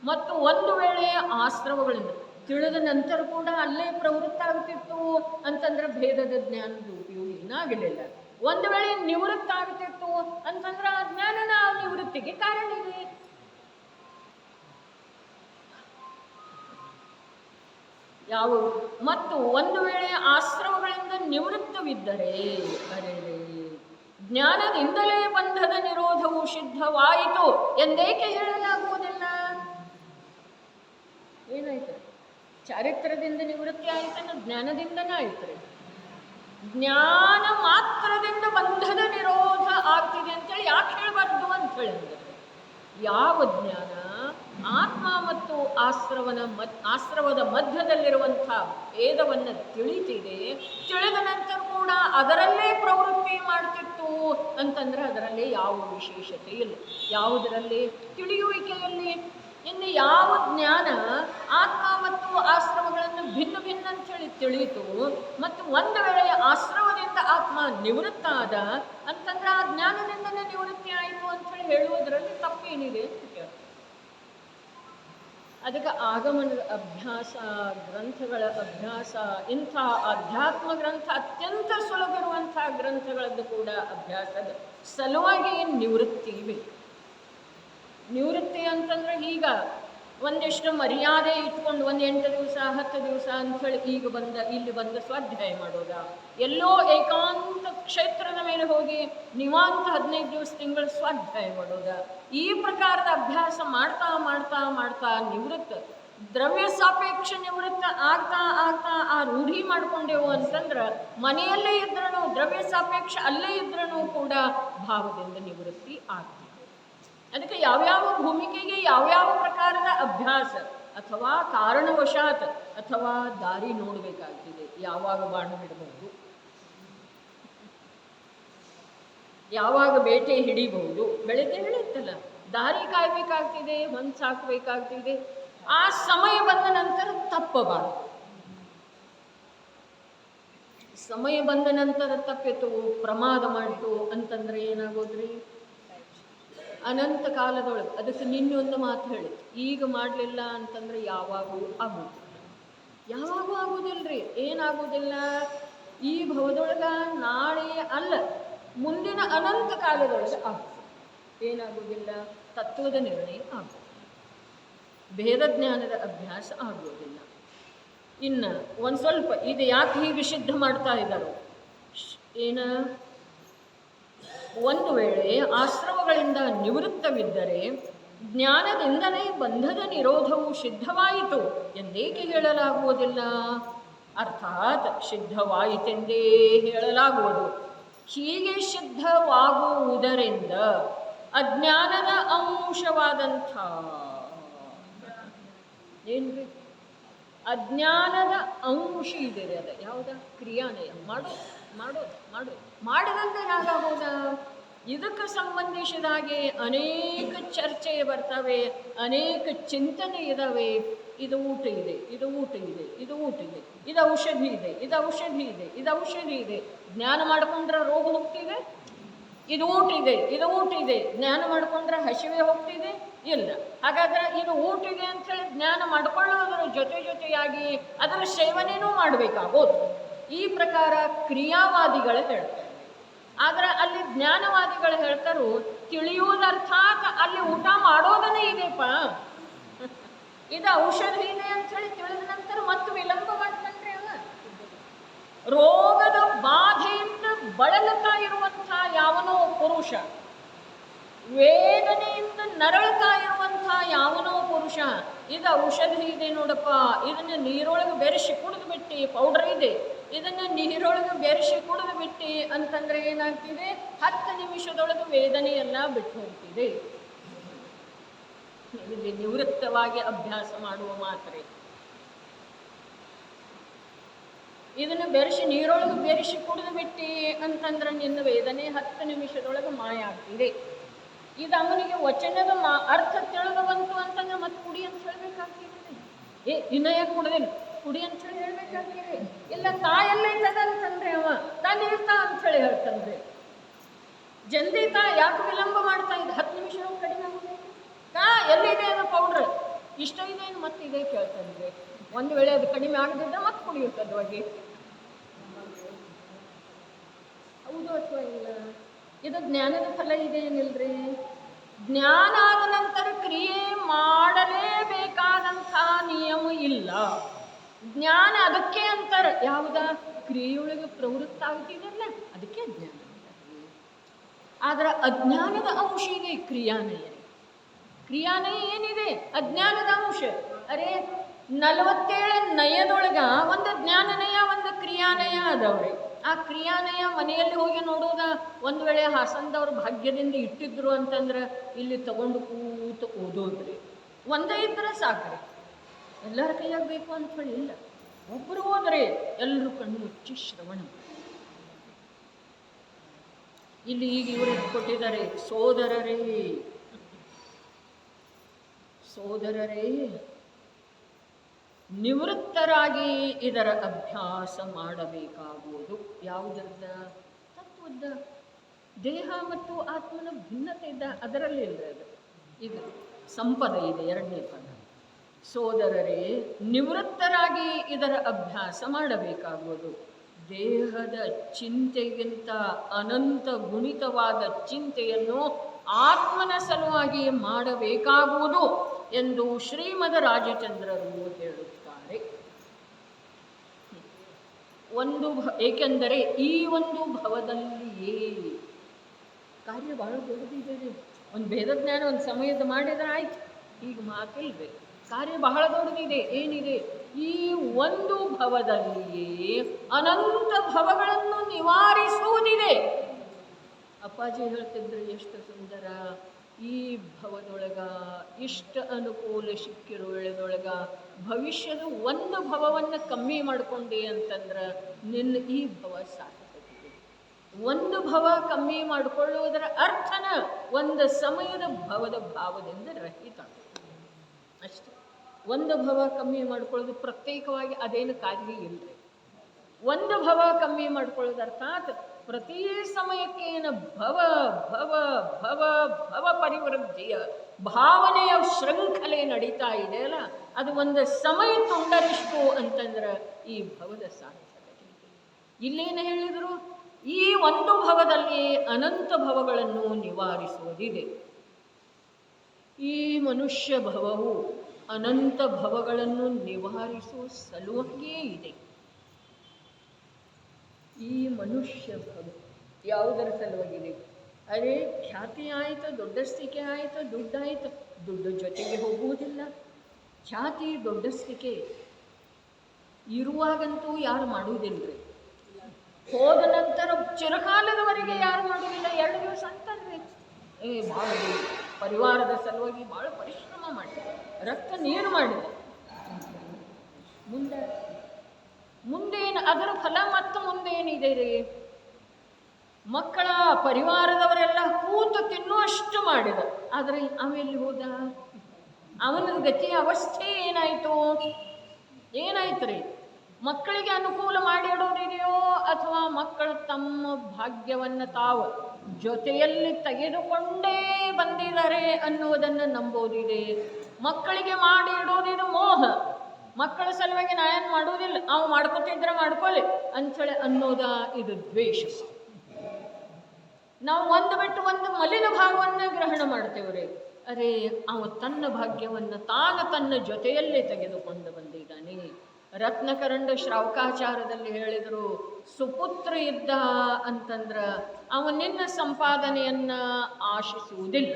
ಮತ್ತು ಒಂದು ವೇಳೆ ಆಶ್ರವಗಳಿಂದ ತಿಳಿದ ನಂತರ ಕೂಡ ಅಲ್ಲೇ ಪ್ರವೃತ್ತ ಆಗುತ್ತಿತ್ತು ಅಂತಂದ್ರೆ ಭೇದದ ಜ್ಞಾನದ ಉಪಯೋಗ ಏನಾಗಲಿಲ್ಲ. ಒಂದು ವೇಳೆ ನಿವೃತ್ತ ಆಗುತ್ತಿತ್ತು ಅಂತಂದ್ರೆ ಆ ಜ್ಞಾನನ ಆ ನಿವೃತ್ತಿಗೆ ಕಾರಣ ಇದೆ. ಯಾವ ಮತ್ತು ಒಂದು ವೇಳೆ ಆಶ್ರವಗಳಿಂದ ನಿವೃತ್ತವಿದ್ದರೆ ಅರೆ ಜ್ಞಾನದಿಂದಲೇ ಬಂಧದ ನಿರೋಧವು ಸಿದ್ಧವಾಯಿತು ಎಂದೇಕೆ ಹೇಳಲಾಗುವುದಿಲ್ಲ? ಏನಾಯ್ತು? ಚಾರಿತ್ರದಿಂದ ನಿವೃತ್ತಿ ಆಯ್ತನ ಜ್ಞಾನದಿಂದನೇ ಆಯ್ತು. ಜ್ಞಾನ ಮಾತ್ರದಿಂದ ಬಂಧದ ನಿರೋಧ ಆಗ್ತಿದೆ ಅಂತೇಳಿ ಯಾಕೆ ಹೇಳಬಾರ್ದು ಅಂತ ಹೇಳಿದ್ರೆ, ಯಾವ ಜ್ಞಾನ ಆತ್ಮ ಮತ್ತು ಆಶ್ರವದ ಮಧ್ಯದಲ್ಲಿರುವಂಥ ಭೇದವನ್ನು ತಿಳಿತಿದೆ, ತಿಳಿದ ನಂತರ ಕೂಡ ಅದರಲ್ಲೇ ಪ್ರವೃತ್ತಿ ಮಾಡ್ತಿತ್ತು ಅಂತಂದ್ರೆ ಅದರಲ್ಲಿ ಯಾವ ವಿಶೇಷತೆ ಇಲ್ಲ. ಯಾವುದರಲ್ಲಿ? ತಿಳಿಯುವಿಕೆಯಲ್ಲಿ. ಇನ್ನು ಯಾವ ಜ್ಞಾನ ಆತ್ಮ ಮತ್ತು ಆಶ್ರವಗಳನ್ನು ಭಿನ್ನ ಭಿನ್ನ ಅಂಥೇಳಿ ತಿಳಿಯಿತು ಮತ್ತು ಒಂದು ವೇಳೆ ಆಶ್ರವದಿಂದ ಆತ್ಮ ನಿವೃತ್ತ ಆದ ಅಂತಂದ್ರೆ ಆ ಜ್ಞಾನದಿಂದಲೇ ನಿವೃತ್ತಿ ಆಯಿತು ಅಂಥೇಳಿ ಹೇಳುವುದರಲ್ಲಿ ತಪ್ಪೇನಿದೆ ಅಂತ ಕೇಳ್ತಾರೆ. ಅದಕ್ಕೆ ಆಗಮನದ ಅಭ್ಯಾಸ, ಗ್ರಂಥಗಳ ಅಭ್ಯಾಸ, ಇಂಥ ಆಧ್ಯಾತ್ಮ ಗ್ರಂಥ ಅತ್ಯಂತ ಸುಲಭವಿರುವಂಥ ಗ್ರಂಥಗಳದ್ದು ಕೂಡ ಅಭ್ಯಾಸದ ಸಲುವಾಗಿ ನಿವೃತ್ತಿ ಬೇಕು. ನಿವೃತ್ತಿ ಅಂತಂದ್ರೆ ಈಗ ಒಂದಿಷ್ಟು ಮರ್ಯಾದೆ ಇಟ್ಕೊಂಡು ಒಂದು 8 ದಿವಸ 10 ದಿವಸ ಅಂಥೇಳಿ ಇಲ್ಲಿ ಬಂದ ಸ್ವಾಧ್ಯಾಯ ಮಾಡೋದ, ಎಲ್ಲೋ ಏಕಾಂತ ಕ್ಷೇತ್ರದ ಮೇಲೆ ಹೋಗಿ ನಿವಾಂತ 15 ದಿವಸ ತಿಂಗಳು ಸ್ವಾಧ್ಯಾಯ ಮಾಡೋದ, ಈ ಪ್ರಕಾರದ ಅಭ್ಯಾಸ ಮಾಡ್ತಾ ಮಾಡ್ತಾ ಮಾಡ್ತಾ ನಿವೃತ್ತ ದ್ರವ್ಯ ಸಾಪೇಕ್ಷ ನಿವೃತ್ತ ಆಗ್ತಾ ಆಗ್ತಾ ಆ ರೂಢಿ ಮಾಡ್ಕೊಂಡೆವು ಅಂತಂದ್ರೆ ಮನೆಯಲ್ಲೇ ಇದ್ರೂ ದ್ರವ್ಯ ಸಾಪೇಕ್ಷ ಅಲ್ಲೇ ಇದ್ರೂ ಕೂಡ ಭಾವದಿಂದ ನಿವೃತ್ತಿ ಆಗ್ತದೆ. ಅದಕ್ಕೆ ಯಾವ್ಯಾವ ಭೂಮಿಕೆಗೆ ಯಾವ್ಯಾವ ಪ್ರಕಾರದ ಅಭ್ಯಾಸ ಅಥವಾ ಕಾರಣವಶಾತ್ ಅಥವಾ ದಾರಿ ನೋಡಬೇಕಾಗ್ತಿದೆ. ಯಾವಾಗ ಬಾಣ ಬಿಡಬಹುದು, ಯಾವಾಗ ಬೇಟೆ ಹಿಡಿಬಹುದು, ಬೆಳಗ್ಗೆ ಹೇಳಿತ್ತಲ್ಲ ದಾರಿ ಕಾಯ್ಬೇಕಾಗ್ತಿದೆ, ಮನ್ಸು ಸಾಕಬೇಕಾಗ್ತಿದೆ. ಆ ಸಮಯ ಬಂದ ನಂತರ ತಪ್ಪಬಾರದು. ಸಮಯ ಬಂದ ನಂತರ ತಪ್ಪಿತು, ಪ್ರಮಾದ ಮಾಡಿತು ಅಂತಂದ್ರೆ ಏನಾಗೋದ್ರಿ? ಅನಂತ ಕಾಲದೊಳಗೆ. ಅದಕ್ಕೆ ನಿನ್ನೊಂದು ಮಾತು ಹೇಳಿ, ಈಗ ಮಾಡಲಿಲ್ಲ ಅಂತಂದ್ರೆ ಯಾವಾಗೂ ಆಗೋದು, ಯಾವಾಗೂ ಆಗೋದಿಲ್ರಿ. ಏನಾಗೋದಿಲ್ಲ, ಈ ಭವದೊಳಗ ನಾಳೆ ಅಲ್ಲ ಮುಂದಿನ ಅನಂತ ಕಾಲದೊಳಗೆ ಆಗೋದು. ಏನಾಗೋದಿಲ್ಲ, ತತ್ವದ ನಿರ್ಣಯ ಆಗೋದು, ಭೇದ ಜ್ಞಾನದ ಅಭ್ಯಾಸ ಆಗೋದಿಲ್ಲ. ಇನ್ನು ಒಂದು ಸ್ವಲ್ಪ ಇದು ಯಾಕೆ ಹೀಗೆ ಸಿದ್ಧ ಮಾಡ್ತಾ ಇದ್ದಾರೋ, ಒಂದು ವೇಳೆ ಆಶ್ರಮಗಳಿಂದ ನಿವೃತ್ತವಿದ್ದರೆ ಜ್ಞಾನದಿಂದಲೇ ಬಂಧದ ನಿರೋಧವು ಸಿದ್ಧವಾಯಿತು ಎಂದೇಕೆ ಹೇಳಲಾಗುವುದಿಲ್ಲ? ಅರ್ಥಾತ್ ಸಿದ್ಧವಾಯಿತೆಂದೇ ಹೇಳಲಾಗುವುದು. ಹೀಗೆ ಸಿದ್ಧವಾಗುವುದರಿಂದ ಅಜ್ಞಾನದ ಅಂಶವಾದಂಥ ಏನ್ರಿ ಅಜ್ಞಾನದ ಅಂಶ ಇದೆ, ಅದ ಯಾವುದ? ಕ್ರಿಯಾನಯ ಮಾಡಿದಂತೆ ಹೇಗಾಗೋದ? ಇದಕ್ಕೆ ಸಂಬಂಧಿಸಿದಾಗೆ ಅನೇಕ ಚರ್ಚೆ ಬರ್ತವೆ, ಅನೇಕ ಚಿಂತನೆ ಇದಾವೆ. ಇದು ಊಟ ಇದೆ, ಇದು ಊಟ ಇದೆ, ಇದು ಊಟ ಇದೆ, ಇದು ಔಷಧಿ ಇದೆ, ಇದು ಔಷಧಿ ಇದೆ, ಇದು ಔಷಧಿ ಇದೆ. ಜ್ಞಾನ ಮಾಡ್ಕೊಂಡ್ರೆ ರೋಗ ಹೋಗ್ತಿದೆ. ಇದು ಊಟ ಇದೆ, ಇದು ಊಟ ಇದೆ, ಜ್ಞಾನ ಮಾಡ್ಕೊಂಡ್ರೆ ಹಸಿವೆ ಹೋಗ್ತಿದೆ ಇಲ್ಲ. ಹಾಗಾದ್ರೆ ಇದು ಊಟ ಇದೆ ಅಂಥೇಳಿ ಜ್ಞಾನ ಮಾಡ್ಕೊಳ್ಳೋದ್ರ ಜೊತೆಯಾಗಿ ಅದರ ಸೇವನೆಯೂ ಮಾಡಬೇಕಾಗೋದು. ಈ ಪ್ರಕಾರ ಕ್ರಿಯಾವಾದಿಗಳು ಹೇಳ್ತಾರೆ. ಆದ್ರೆ ಅಲ್ಲಿ ಜ್ಞಾನವಾದಿಗಳು ಹೇಳ್ತಾರೋ ತಿಳಿಯುವುದರ್ಥಾತ್ ಅಲ್ಲಿ ಊಟ ಮಾಡೋದನ್ನೇ ಇದೆಪ್ಪ, ಇದು ಔಷಧಿ ಇದೆ ಅಂಥೇಳಿ ತಿಳಿದ ನಂತರ ಮತ್ತು ವಿಳಂಬ ಮಾಡ್ತಾನ್ರಿ ಅವ. ರೋಗದ ಬಾಧೆಯಿಂದ ಬಳಲುತ್ತಾ ಇರುವಂಥ ಯಾವನೋ ಪುರುಷ, ವೇದನೆಯಿಂದ ನರಳುತ್ತಾ ಇರುವಂಥ ಯಾವನೋ ಪುರುಷ, ಇದು ಔಷಧಿ ಇದೆ ನೋಡಪ್ಪ, ಇದನ್ನು ನೀರೊಳಗೆ ಬೆರೆಸಿ ಕುಡಿದು ಬಿಟ್ಟು, ಪೌಡರ್ ಇದೆ, ಇದನ್ನು ನೀರೊಳಗೆ ಬೆರೆಸಿ ಕುಡಿದು ಬಿಟ್ಟು ಅಂತಂದ್ರೆ ಏನಾಗ್ತಿದೆ? 10 ನಿಮಿಷದೊಳಗೆ ವೇದನೆ ಎಲ್ಲ ಬಿಟ್ಟು ಹೋಗ್ತಿದೆ. ಇಲ್ಲಿ ನಿವೃತ್ತವಾಗಿ ಅಭ್ಯಾಸ ಮಾಡುವ ಮಾತ್ರೆ. ಇದನ್ನು ಬೆರೆಸಿ ನೀರೊಳಗೆ ಬೆರೆಸಿ ಕುಡಿದು ಬಿಟ್ಟು ಅಂತಂದ್ರೆ ನಿನ್ನ ವೇದನೆ 10 ನಿಮಿಷದೊಳಗೆ ಮಾಯ ಆಗ್ತಿದೆ. ಇದು ಅವನಿಗೆ ವಚನದ ಅರ್ಥ ತಿಳಿದು ಬಂತು ಅಂತಂದ್ರೆ ಮತ್ತೆ ಕುಡಿ ಅಂತ ಹೇಳ್ಬೇಕಾಗ್ತಿದೆ. ಇನ್ನ ಯಾಕೆ ಕುಡ್ದೇನು ಕುಡಿ ಅಂತ ಹೇಳಿ ಹೇಳ್ಬೇಕಾಗ್ತಿದೆ. ಇಲ್ಲ ತಾಯೆಲ್ಲ ಇಲ್ಲದಂತಂದ್ರೆ ಅವ ತಾನು ಇರ್ತಾ ಅಂತ ಹೇಳಿ ಹೇಳ್ತಂದ್ರೆ ಜಲ್ದಿ ಯಾಕೆ ವಿಳಂಬ ಮಾಡ್ತಾ ಇದ್ದ? 10 ನಿಮಿಷ ಕಡಿಮೆ ಆಗುತ್ತೆ. ಎಲ್ಲಿದೆ ಅದು ಪೌಡ್ರ್, ಇಷ್ಟ ಇದೆ ಮತ್ತೆ ಇದೆ ಕೇಳ್ತಂದ್ರೆ ಒಂದು ವೇಳೆ ಅದು ಕಡಿಮೆ ಆಗದಿದ್ದ ಮತ್ತೆ ಕುಡಿಯುತ್ತದೆ ಹೋಗಿ. ಹೌದು ಅಥವಾ ಇಲ್ಲ? ಇದು ಜ್ಞಾನದ ಫಲ ಇದೆ ಏನಿಲ್ರಿ? ಜ್ಞಾನ ಆದ ನಂತರ ಕ್ರಿಯೆ ಮಾಡಲೇಬೇಕಾದಂಥ ನಿಯಮ ಇಲ್ಲ. ಜ್ಞಾನ ಅದಕ್ಕೆ ಅಂತಾರ, ಯಾವುದ? ಕ್ರಿಯೆಯೊಳಗೆ ಪ್ರವೃತ್ತ ಆಗ್ತಿದೆಯಲ್ಲ ಅದಕ್ಕೆ ಜ್ಞಾನ. ಆದ್ರೆ ಅಜ್ಞಾನದ ಅಂಶ ಇದೆ ಕ್ರಿಯಾನಯ. ಕ್ರಿಯಾನಯ ಏನಿದೆ? ಅಜ್ಞಾನದ ಅಂಶ. ಅರೆ 47 ನಯದೊಳಗ ಒಂದು ಜ್ಞಾನನಯ ಒಂದು ಕ್ರಿಯಾನಯ ಅದಾವ್ರಿ. ಆ ಕ್ರಿಯಾನಯ ಮನೆಯಲ್ಲಿ ಹೋಗಿ ನೋಡೋದ, ಒಂದು ವೇಳೆ ಹಾಸನದವ್ರು ಭಾಗ್ಯದಿಂದ ಇಟ್ಟಿದ್ರು ಅಂತಂದ್ರೆ ಇಲ್ಲಿ ತಗೊಂಡು ಕೂತು ಓದೋದ್ರಿ. ಒಂದೇ ಇದ್ರೆ ಸಾಕ್ರಿ, ಎಲ್ಲರ ಕೈಯಾಗ ಬೇಕು ಅಂತ ಹೇಳಿ ಇಲ್ಲ. ಒಬ್ಬರು ಹೋದ್ರೆ ಎಲ್ಲರೂ ಕಣ್ಣು ಮುಚ್ಚಿ ಶ್ರವಣ. ಇಲ್ಲಿ ಈಗ ಇವರು ಕೊಟ್ಟಿದ್ದಾರೆ, ಸೋದರರೇ ನಿವೃತ್ತರಾಗಿ ಇದರ ಅಭ್ಯಾಸ ಮಾಡಬೇಕಾಗುವುದು. ಯಾವುದರದ? ತತ್ವದ. ದೇಹ ಮತ್ತು ಆತ್ಮನ ಭಿನ್ನತೆ ಇದ್ದ ಅದರಲ್ಲಿ ಇಲ್ಲದೆ ಅದು. ಇದು ಸಂಪದ ಇದೆ, 2ನೇ ಪದ. ಸೋದರರೇ, ನಿವೃತ್ತರಾಗಿ ಇದರ ಅಭ್ಯಾಸ ಮಾಡಬೇಕಾಗುವುದು. ದೇಹದ ಚಿಂತೆಗಿಂತ ಅನಂತ ಗುಣಿತವಾದ ಚಿಂತೆಯನ್ನು ಆತ್ಮನ ಸಲುವಾಗಿ ಮಾಡಬೇಕಾಗುವುದು ಎಂದು ಶ್ರೀಮದ್ ರಾಜಚಂದ್ರರು ಹೇಳುತ್ತಾರೆ. ಏಕೆಂದರೆ ಈ ಒಂದು ಭವದಲ್ಲಿಯೇ ಕಾರ್ಯ ಬಹಳ ದೊಡ್ಡದಿದೆ. ಒಂದು ಭೇದಜ್ಞಾನ ಒಂದು ಸಮಯದ ಮಾಡಿದ್ರೆ ಆಯ್ತು, ಈಗ ಮಾತಿಲ್ವೇ. ಕಾರ್ಯ ಬಹಳ ದೊಡ್ಡದಿದೆ. ಏನಿದೆ? ಈ ಒಂದು ಭವದಲ್ಲಿಯೇ ಅನಂತ ಭವಗಳನ್ನು ನಿವಾರಿಸುವುದಿದೆ. ಅಪ್ಪಾಜಿ ಹೇಳ್ತಿದ್ರು, ಎಷ್ಟು ಸುಂದರ. ಈ ಭವದೊಳಗ ಇಷ್ಟ ಅನುಕೂಲ ಸಿಕ್ಕಿರೋ ವೇಳೆದೊಳಗ ಭವಿಷ್ಯದ ಒಂದು ಭವವನ್ನು ಕಮ್ಮಿ ಮಾಡ್ಕೊಂಡೆ ಅಂತಂದ್ರೆ ನಿನ್ನ ಈ ಭವ ಸಾಕಾಗಿದೆ. ಒಂದು ಭವ ಕಮ್ಮಿ ಮಾಡಿಕೊಳ್ಳುವುದರ ಅರ್ಥನ ಒಂದು ಸಮಯದ ಭವದ ಭಾವದಿಂದ ರಹಿತ ಅಷ್ಟೇ. ಒಂದು ಭವ ಕಮ್ಮಿ ಮಾಡ್ಕೊಳ್ಳೋದು ಪ್ರತ್ಯೇಕವಾಗಿ ಅದೇನು ಕಾರ್ಯ ಇಲ್ಲದೆ, ಒಂದು ಭವ ಕಮ್ಮಿ ಮಾಡ್ಕೊಳ್ಳೋದು ಅರ್ಥಾತ್ ಪ್ರತಿ ಸಮಯಕ್ಕೆ ಏನು ಭವ ಭವ ಭವ ಭವ ಪರಿವೃದ್ಧಿಯ ಭಾವನೆಯ ಶೃಂಖಲೆ ನಡೀತಾ ಇದೆಯಲ್ಲ, ಅದು ಒಂದು ಸಮಯ ತುಂಡರಿಷ್ಟು ಅಂತಂದ್ರೆ ಈ ಭವದ ಸಾರ್ಥಕತೆ. ಇಲ್ಲೇನು ಹೇಳಿದರು? ಈ ಒಂದು ಭವದಲ್ಲಿ ಅನಂತ ಭವಗಳನ್ನು ನಿವಾರಿಸುವುದಿದೆ. ಈ ಮನುಷ್ಯ ಭವವು ಅನಂತ ಭವಗಳನ್ನು ನಿವಾರಿಸುವ ಸಲುವಾಗಿಯೇ ಇದೆ. ಈ ಮನುಷ್ಯ ಭವ ಯಾವುದರ ಸಲುವಾಗಿದೆ? ಅದೇ ಖ್ಯಾತಿ ಆಯಿತು, ದೊಡ್ಡಸ್ತಿಕೆ ಆಯಿತು, ದುಡ್ಡಾಯಿತು. ದುಡ್ಡು ಜೊತೆಗೆ ಹೋಗುವುದಿಲ್ಲ. ಖ್ಯಾತಿ ದೊಡ್ಡಸ್ತಿಕೆ ಇರುವಾಗಂತೂ ಯಾರು ಮಾಡುವುದಿಲ್ಲರಿ. ಹೋದ ನಂತರ ಚಿರಕಾಲದವರೆಗೆ ಯಾರು ಮಾಡುವುದಿಲ್ಲ. 2 ದಿವಸ ಅಂತಂದ್ರೆ ಭಾಳ ಪರಿವಾರದ ಸಲುವಾಗಿ ಭಾಳ ಪರಿಶ್ರಮ ಮಾಡಿದೆ, ರಕ್ತ ನೀರು ಮಾಡಿದೆ. ಮುಂದೇನು ಅದರ ಫಲ? ಮತ್ತು ಮುಂದೇನಿದೆ ರೀ? ಮಕ್ಕಳ ಪರಿವಾರದವರೆಲ್ಲ ಕೂತು ತಿನ್ನುವಷ್ಟು ಮಾಡಿದ. ಆದರೆ ಆಮೇಲೆ ಹೋದ ಅವನ ಗತಿಯ ಅವಸ್ಥೆ ಏನಾಯಿತು? ಏನಾಯ್ತು ರೀ? ಮಕ್ಕಳಿಗೆ ಅನುಕೂಲ ಮಾಡಿಡೋದಿದೆಯೋ ಅಥವಾ ಮಕ್ಕಳು ತಮ್ಮ ಭಾಗ್ಯವನ್ನು ತಾವು ಜೊತೆಯಲ್ಲಿ ತೆಗೆದುಕೊಂಡೇ ಬಂದಿದ್ದಾರೆ ಅನ್ನುವುದನ್ನು ನಂಬೋದಿದೆ. ಮಕ್ಕಳಿಗೆ ಮಾಡಿ ಇಡೋದಿದು ಮೋಹ. ಮಕ್ಕಳ ಸಲುವಾಗಿ ನಾ ಏನು ಮಾಡೋದಿಲ್ಲ, ಅವು ಮಾಡ್ಕೊತಿದ್ರೆ ಮಾಡ್ಕೊಳ್ಳಿ ಅಂಥೇಳಿ ಅನ್ನೋದ ಇದು ದ್ವೇಷ. ನಾವು ಒಂದು ಬಿಟ್ಟು ಒಂದು ಮಲಿನ ಭಾವವನ್ನು ಗ್ರಹಣ ಮಾಡ್ತೇವ್ರಿ. ಅರೆ, ಅವ ತನ್ನ ಭಾಗ್ಯವನ್ನು ತನ್ನ ಜೊತೆಯಲ್ಲೇ ತೆಗೆದುಕೊಂಡು ಬಂದಿದ್ದಾನೆ. ರತ್ನಕರಂಡ ಶ್ರಾವಕಾಚಾರದಲ್ಲಿ ಹೇಳಿದರು, ಸುಪುತ್ರ ಇದ್ದ ಅಂತಂದ್ರೆ ಅವನಿನ್ನ ಸಂಪಾದನೆಯನ್ನು ಆಶಿಸುವುದಿಲ್ಲ.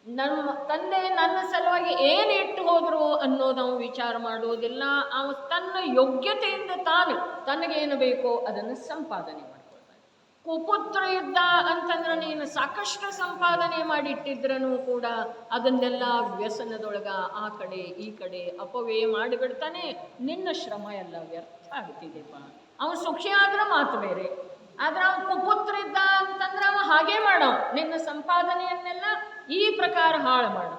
ನಮ್ಮ ತಂದೆ ನನ್ನ ಸಲುವಾಗಿ ಏನು ಇಟ್ಟು ಹೋದರು ಅನ್ನೋದು ನಾವು ವಿಚಾರ ಮಾಡುವುದಿಲ್ಲ. ಅವ ತನ್ನ ಯೋಗ್ಯತೆಯಿಂದ ತನಗೇನು ಬೇಕೋ ಅದನ್ನು ಸಂಪಾದನೆ ಮಾಡ್ಕೊಳ್ತಾನೆ. ಕುಪುತ್ರ ಇದ್ದ ಅಂತಂದ್ರೆ ನೀನು ಸಾಕಷ್ಟು ಸಂಪಾದನೆ ಮಾಡಿಟ್ಟಿದ್ರೂ ಕೂಡ ಅದನ್ನೆಲ್ಲ ವ್ಯಸನದೊಳಗ ಆ ಕಡೆ ಈ ಕಡೆ ಅಪವ್ಯಯ ಮಾಡಿಬಿಡ್ತಾನೆ. ನಿನ್ನ ಶ್ರಮ ಎಲ್ಲ ವ್ಯರ್ಥ ಆಗ್ತಿದೆಪ್ಪ. ಅವನು ಸುಖಿ ಆದ್ರೆ ಮಾತು ಬೇರೆ, ಆದ್ರೆ ಅವನು ಕುಪುತ್ರ ಇದ್ದ ಅಂತಂದ್ರೆ ಅವ ಹಾಗೇ ಮಾಡೋ, ನಿನ್ನ ಸಂಪಾದನೆಯನ್ನೆಲ್ಲ ಈ ಪ್ರಕಾರ ಹಾಳು ಮಾಡು.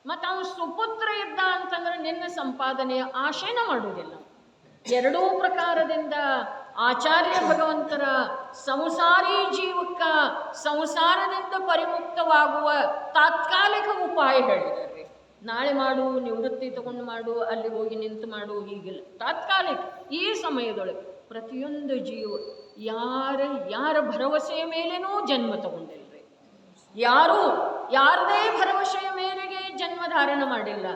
ಮತ್ತು ಅವನು ಸುಪುತ್ರ ಇದ್ದ ಅಂತಂದ್ರೆ ನಿನ್ನ ಸಂಪಾದನೆಯ ಆಶೆನ ಮಾಡುವುದಿಲ್ಲ. ಎರಡೂ ಪ್ರಕಾರದಿಂದ ಆಚಾರ್ಯ ಭಗವಂತರ ಸಂಸಾರಿ ಜೀವಕ್ಕ ಸಂಸಾರದಿಂದ ಪರಿಮುಕ್ತವಾಗುವ ತಾತ್ಕಾಲಿಕ ಉಪಾಯ ಹೇಳಿದ್ದಾರೆ. ನಾಳೆ ಮಾಡು, ನಿವೃತ್ತಿ ತಗೊಂಡು ಮಾಡು, ಅಲ್ಲಿ ಹೋಗಿ ನಿಂತು ಮಾಡು, ಹೀಗಿಲ್ಲ. ತಾತ್ಕಾಲಿಕ ಈ ಸಮಯದೊಳಗೆ ಪ್ರತಿಯೊಂದು ಜೀವ ಯಾರ ಭರವಸೆಯ ಮೇಲೇನೂ ಜನ್ಮ ತಗೊಂಡಿಲ್ರಿ. ಯಾರದೇ ಭರವಸೆಯ ಮೇರೆಗೆ ಜನ್ಮ ಧಾರಣ ಮಾಡಿಲ್ಲ.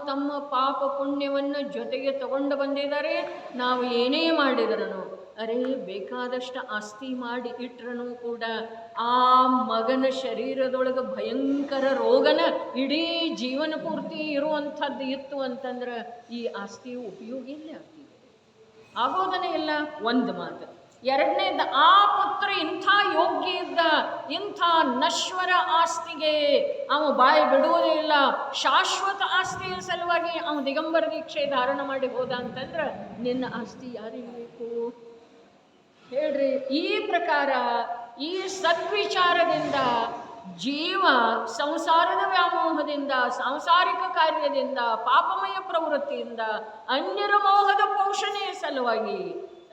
ತಮ್ಮ ಪಾಪ ಪುಣ್ಯವನ್ನು ಜೊತೆಗೆ ತಗೊಂಡು ಬಂದಿದ್ದಾರೆ. ನಾವು ಏನೇ ಮಾಡಿದ್ರೂ, ಅರೆ ಬೇಕಾದಷ್ಟು ಆಸ್ತಿ ಮಾಡಿ ಇಟ್ರೂ ಕೂಡ ಆ ಮಗನ ಶರೀರದೊಳಗೆ ಭಯಂಕರ ರೋಗನ ಇಡೀ ಜೀವನ ಪೂರ್ತಿ ಇರುವಂಥದ್ದು ಇತ್ತು ಅಂತಂದ್ರೆ ಈ ಆಸ್ತಿ ಉಪಯೋಗ ಇಲ್ಲೇ ಆಗ್ತಿದೆ, ಆಗೋದನ್ನೇ ಇಲ್ಲ. ಒಂದು ಮಾತು. ಎರಡನೇದು, ಆ ಪುತ್ರ ಇಂಥ ಯೋಗ್ಯ ಇದ್ದ, ಇಂಥ ನಶ್ವರ ಆಸ್ತಿಗೆ ಅವ ಬಾಯಿ ಬಿಡುವುದೇ ಇಲ್ಲ. ಶಾಶ್ವತ ಆಸ್ತಿಯ ಸಲುವಾಗಿ ಅವ ದಿಗಂಬರ ದೀಕ್ಷೆ ಧಾರಣ ಮಾಡಿ ಹೋದ ಅಂತಂದ್ರೆ ನಿನ್ನ ಆಸ್ತಿ ಯಾರಿಗೆ ಬೇಕು ಹೇಳ್ರಿ? ಈ ಪ್ರಕಾರ ಈ ಸದ್ವಿಚಾರದಿಂದ ಜೀವ ಸಂಸಾರದ ವ್ಯಾಮೋಹದಿಂದ, ಸಾಂಸಾರಿಕ ಕಾರ್ಯದಿಂದ, ಪಾಪಮಯ ಪ್ರವೃತ್ತಿಯಿಂದ, ಅನ್ಯರ ಮೋಹದ ಪೋಷಣೆಯ ಸಲುವಾಗಿ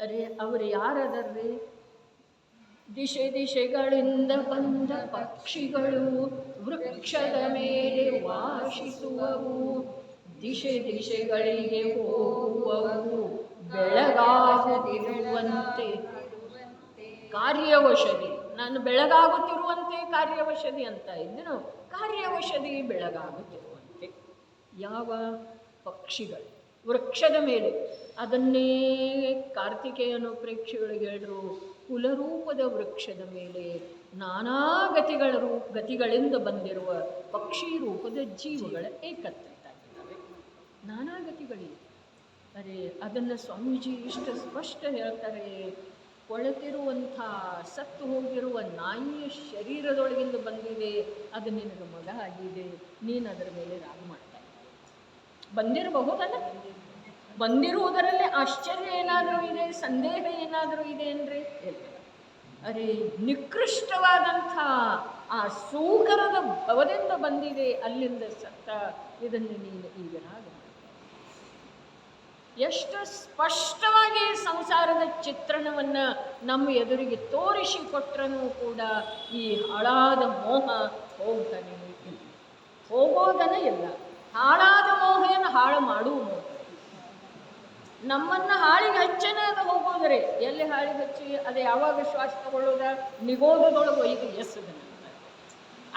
ಅರೆ ಅವರು ಯಾರದರ್ರಿ? ದಿಶೆಗಳಿಂದ ಬಂದ ಪಕ್ಷಿಗಳು ವೃಕ್ಷದ ಮೇಲೆ ವಾಸಿಸುವವು, ದಿಶೆ ದಿಶೆಗಳಿಗೆ ಹೋಗುವವು ಬೆಳಗಾಗುತ್ತಿರುವಂತೆ ಕಾರ್ಯವಶದಿ. ನಾನು ಬೆಳಗಾಗುತ್ತಿರುವಂತೆ ಕಾರ್ಯವಶದಿ ಅಂತ ಇದ್ದನು, ಕಾರ್ಯವಶದಿ ಬೆಳಗಾಗುತ್ತಿರುವಂತೆ. ಯಾವ ಪಕ್ಷಿಗಳು ವೃಕ್ಷದ ಮೇಲೆ, ಅದನ್ನೇ ಕಾರ್ತಿಕೇಯನು ಪ್ರೇಕ್ಷೆಗಳಿಗೆ ಹೇಳಿದ್ರು, ಕುಲರೂಪದ ವೃಕ್ಷದ ಮೇಲೆ ನಾನಾ ಗತಿಗಳಿಂದ ಬಂದಿರುವ ಪಕ್ಷಿ ರೂಪದ ಜೀವಗಳ ಏಕತ್ರಿತಾಗಿದ್ದಾವೆ. ನಾನಾ ಗತಿಗಳಿವೆ. ಅರೆ ಅದನ್ನು ಸ್ವಾಮೀಜಿ ಇಷ್ಟು ಸ್ಪಷ್ಟ ಹೇಳ್ತಾರೆ. ಕೊಳೆತಿರುವಂಥ ಸತ್ತು ಹೋಗಿರುವ ನಾಯಿಯ ಶರೀರದೊಳಗಿಂದ ಬಂದಿದೆ, ಅದು ನಿನಗೆ ಮಗ ಆಗಿದೆ, ನೀನು ಅದರ ಮೇಲೆ ರಾಗ ಮಾಡ್ತಾ ಬಂದಿರಬಹುದಲ್ಲ. ಬಂದಿರುವುದರಲ್ಲಿ ಆಶ್ಚರ್ಯ ಏನಾದರೂ ಇದೆ, ಸಂದೇಹ ಏನಾದರೂ ಇದೆ ಅಂದರೆ ಇಲ್ಲ. ಅರೆ ನಿಕೃಷ್ಟವಾದಂಥ ಆ ಸೂಕರದ ಭವದಿಂದ ಬಂದಿದೆ, ಅಲ್ಲಿಂದ ಸತ್ತ, ಇದನ್ನು ನೀನು ಈಗ ರಾಗ ಮಾಡ್ತಾ. ಎಷ್ಟು ಸ್ಪಷ್ಟವಾಗಿ ಸಂಸಾರದ ಚಿತ್ರಣವನ್ನು ನಮ್ಮ ಎದುರಿಗೆ ತೋರಿಸಿಕೊಟ್ರೂ ಕೂಡ ಈ ಹಾಳಾದ ಮೋಹ ಹೋಗ್ತಾನೆ ಇಲ್ಲ, ಹೋಗೋದನ್ನ ಇಲ್ಲ. ಹಾಳಾದ ಮೋಹವನ್ನು ಹಾಳು ಮಾಡುವ ಮೋಹ ನಮ್ಮನ್ನು ಹಾಳಿಗೆ ಹಚ್ಚನೆ ಅದು ಹೋಗೋದ್ರೆ, ಎಲ್ಲಿ ಹಾಳಿಗೆ ಹಚ್ಚಿ ಅದು ಯಾವಾಗ ಶ್ವಾಸ ತಗೊಳ್ಳೋದ, ನಿಗೋದದೊಳಗೆ ಒಯ್ದು ಎಸದನ.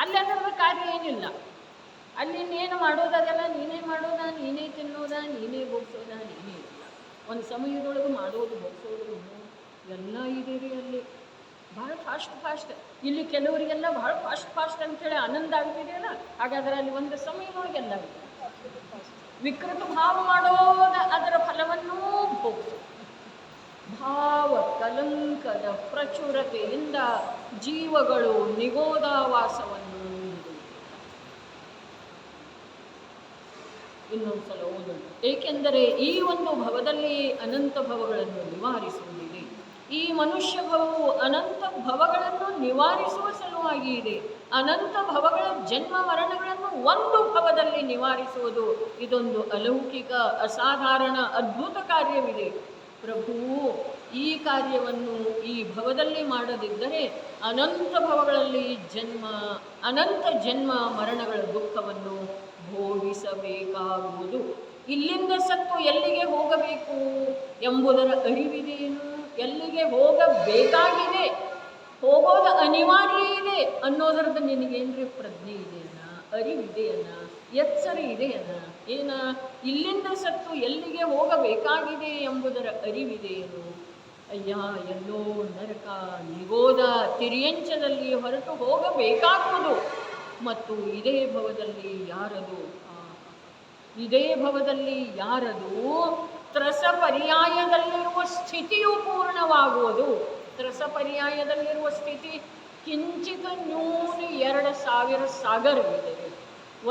ಅಲ್ಲಿ ಅದರದ ಕಾರ್ಯ ಏನಿಲ್ಲ. ಅಲ್ಲಿ ಇನ್ನೇನು ಮಾಡೋದಲ್ಲ, ನೀನೇ ಮಾಡೋದ, ನೀನೇ ತಿನ್ನೋದ, ನೀನೇ ಬೋಗ್ಸೋದ, ನೀನೇ ಇಲ್ಲ. ಒಂದು ಸಮಯದೊಳಗೆ ಮಾಡೋದು ಬೋಗ್ಸೋದು ಎಲ್ಲ ಇದೆ ರೀ. ಅಲ್ಲಿ ಭಾಳ ಫಾಸ್ಟ್. ಇಲ್ಲಿ ಕೆಲವರಿಗೆಲ್ಲ ಭಾಳ ಫಾಸ್ಟ್ ಅಂಥೇಳಿ ಆನಂದ ಆಗ್ತಿದೆಯಲ್ಲ, ಹಾಗಾದ್ರೆ ಅಲ್ಲಿ ಒಂದು ಸಮಯದೊಳಗೆಲ್ಲ ವಿಕೃತ ಭಾವ ಮಾಡೋದ ಅದರ ಫಲವನ್ನೂ ಭೋಗಿಸು. ಭಾವ ಕಲಂಕದ ಪ್ರಚುರತೆಯಿಂದ ಜೀವಗಳು ನಿಗೋದಾವಾಸವನ್ನು ಇನ್ನೊಂದ್ಸಲ ಓದೋಣ. ಏಕೆಂದರೆ ಈ ಒಂದು ಭವದಲ್ಲಿ ಅನಂತ ಭವಗಳನ್ನು ನಿವಾರಿಸುವುದಿದೆ. ಈ ಮನುಷ್ಯ ಭವವು ಅನಂತ ಭವಗಳನ್ನು ನಿವಾರಿಸುವ ಸಲುವಾಗಿ ಇದೆ. ಅನಂತ ಭವಗಳ ಜನ್ಮ ಮರಣಗಳನ್ನು ಒಂದು ಭವದಲ್ಲಿ ನಿವಾರಿಸುವುದು ಇದೊಂದು ಅಲೌಕಿಕ, ಅಸಾಧಾರಣ, ಅದ್ಭುತ ಕಾರ್ಯವಿದೆ. ಪ್ರಭು ಈ ಕಾರ್ಯವನ್ನು ಈ ಭವದಲ್ಲಿ ಮಾಡದಿದ್ದರೆ ಅನಂತ ಭವಗಳಲ್ಲಿ ಅನಂತ ಜನ್ಮ ಮರಣಗಳ ದುಃಖವನ್ನು ಭೋಗಿಸಬೇಕಾಗುವುದು. ಇಲ್ಲಿಂದ ಸತ್ತು ಎಲ್ಲಿಗೆ ಹೋಗಬೇಕು ಎಂಬುದರ ಅರಿವಿದೆಯೇನು? ಎಲ್ಲಿಗೆ ಹೋಗಬೇಕಾಗಿದೆ, ಹೋಗೋದು ಅನಿವಾರ್ಯ ಇದೆ ಅನ್ನೋದರದ್ದು ನಿನಗೇನ್ರಿ ಪ್ರಜ್ಞೆ ಇದೆಯನ್ನ, ಅರಿವಿದೆಯನ್ನ, ಎಚ್ಚರ ಇದೆಯನ್ನ? ಏನ ಇಲ್ಲಿಂದ ಸತ್ತು ಎಲ್ಲಿಗೆ ಹೋಗಬೇಕಾಗಿದೆ ಎಂಬುದರ ಅರಿವಿದೆಯೇನು? ಅಯ್ಯ, ಎಲ್ಲೋ ನರಕ ನಿಗೋದ ತಿರಿಯಂಚದಲ್ಲಿ ಹೊರಟು ಹೋಗಬೇಕಾಗುವುದು. ಮತ್ತು ಇದೇ ಭವದಲ್ಲಿ ಯಾರದು ತ್ರಸ ಪರ್ಯಾಯದಲ್ಲಿರುವ ಸ್ಥಿತಿಯು ಪೂರ್ಣವಾಗುವುದು. ತ್ರಸ ಪರ್ಯಾಯದಲ್ಲಿರುವ ಸ್ಥಿತಿ ಕಿಂಚಿತ ನ್ಯೂನ 2000 ಸಾಗರವಿದೆ.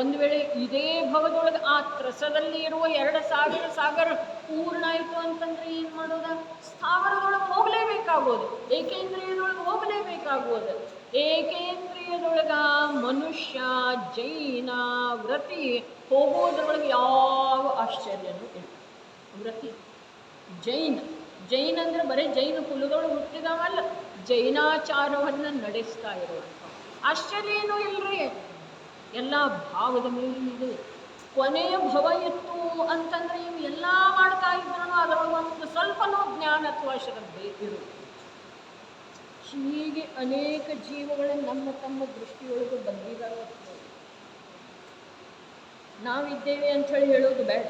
ಒಂದು ವೇಳೆ ಇದೇ ಭವದೊಳಗೆ ಆ ತ್ರಸದಲ್ಲಿ ಇರುವ 2000 ಸಾಗರ ಪೂರ್ಣ ಆಯಿತು ಅಂತಂದ್ರೆ ಏನು ಮಾಡೋದ? ಸ್ಥಾವರದೊಳಗೆ ಹೋಗಲೇಬೇಕಾಗೋದು, ಏಕೇಂದ್ರಿಯದೊಳಗೆ ಹೋಗಲೇಬೇಕಾಗೋದು. ಏಕೇಂದ್ರಿಯದೊಳಗ ಮನುಷ್ಯ, ಜೈನ, ವ್ರತಿ ಹೋಗೋದ್ರೊಳಗೆ ಯಾವ ಆಶ್ಚರ್ಯನೂ ಇಲ್ಲ. ವ್ರತಿ ಜೈನ ಅಂದರೆ ಬರೀ ಜೈನ ಕುಲದೊಳಗೆ ಹುಟ್ಟಿದವಲ್ಲ, ಜೈನಾಚಾರವನ್ನು ನಡೆಸ್ತಾ ಇರುವಂಥ ಆಶ್ಚರ್ಯ ಏನೂ ಇಲ್ಲರಿ. ಎಲ್ಲ ಭಾವದ ಮೇಲೆ ಇದೆ. ಕೊನೆಯ ಭವ ಇತ್ತು ಅಂತಂದರೆ ಇವು ಎಲ್ಲ ಮಾಡ್ತಾ ಇದ್ರೂ ಅದರೊಳಗೆ ಒಂದು ಸ್ವಲ್ಪನೂ ಜ್ಞಾನ ಅಥವಾ ಶ್ರದ್ಧೆ ಇರುತ್ತೆ. ಹೀಗೆ ಅನೇಕ ಜೀವಗಳು ನಮ್ಮ ತಮ್ಮ ದೃಷ್ಟಿಯೊಳಗೆ ಬಂದಿದ್ದಾವೆ. ನಾವಿದ್ದೇವೆ ಅಂಥೇಳಿ ಹೇಳೋದು ಬೇಡ.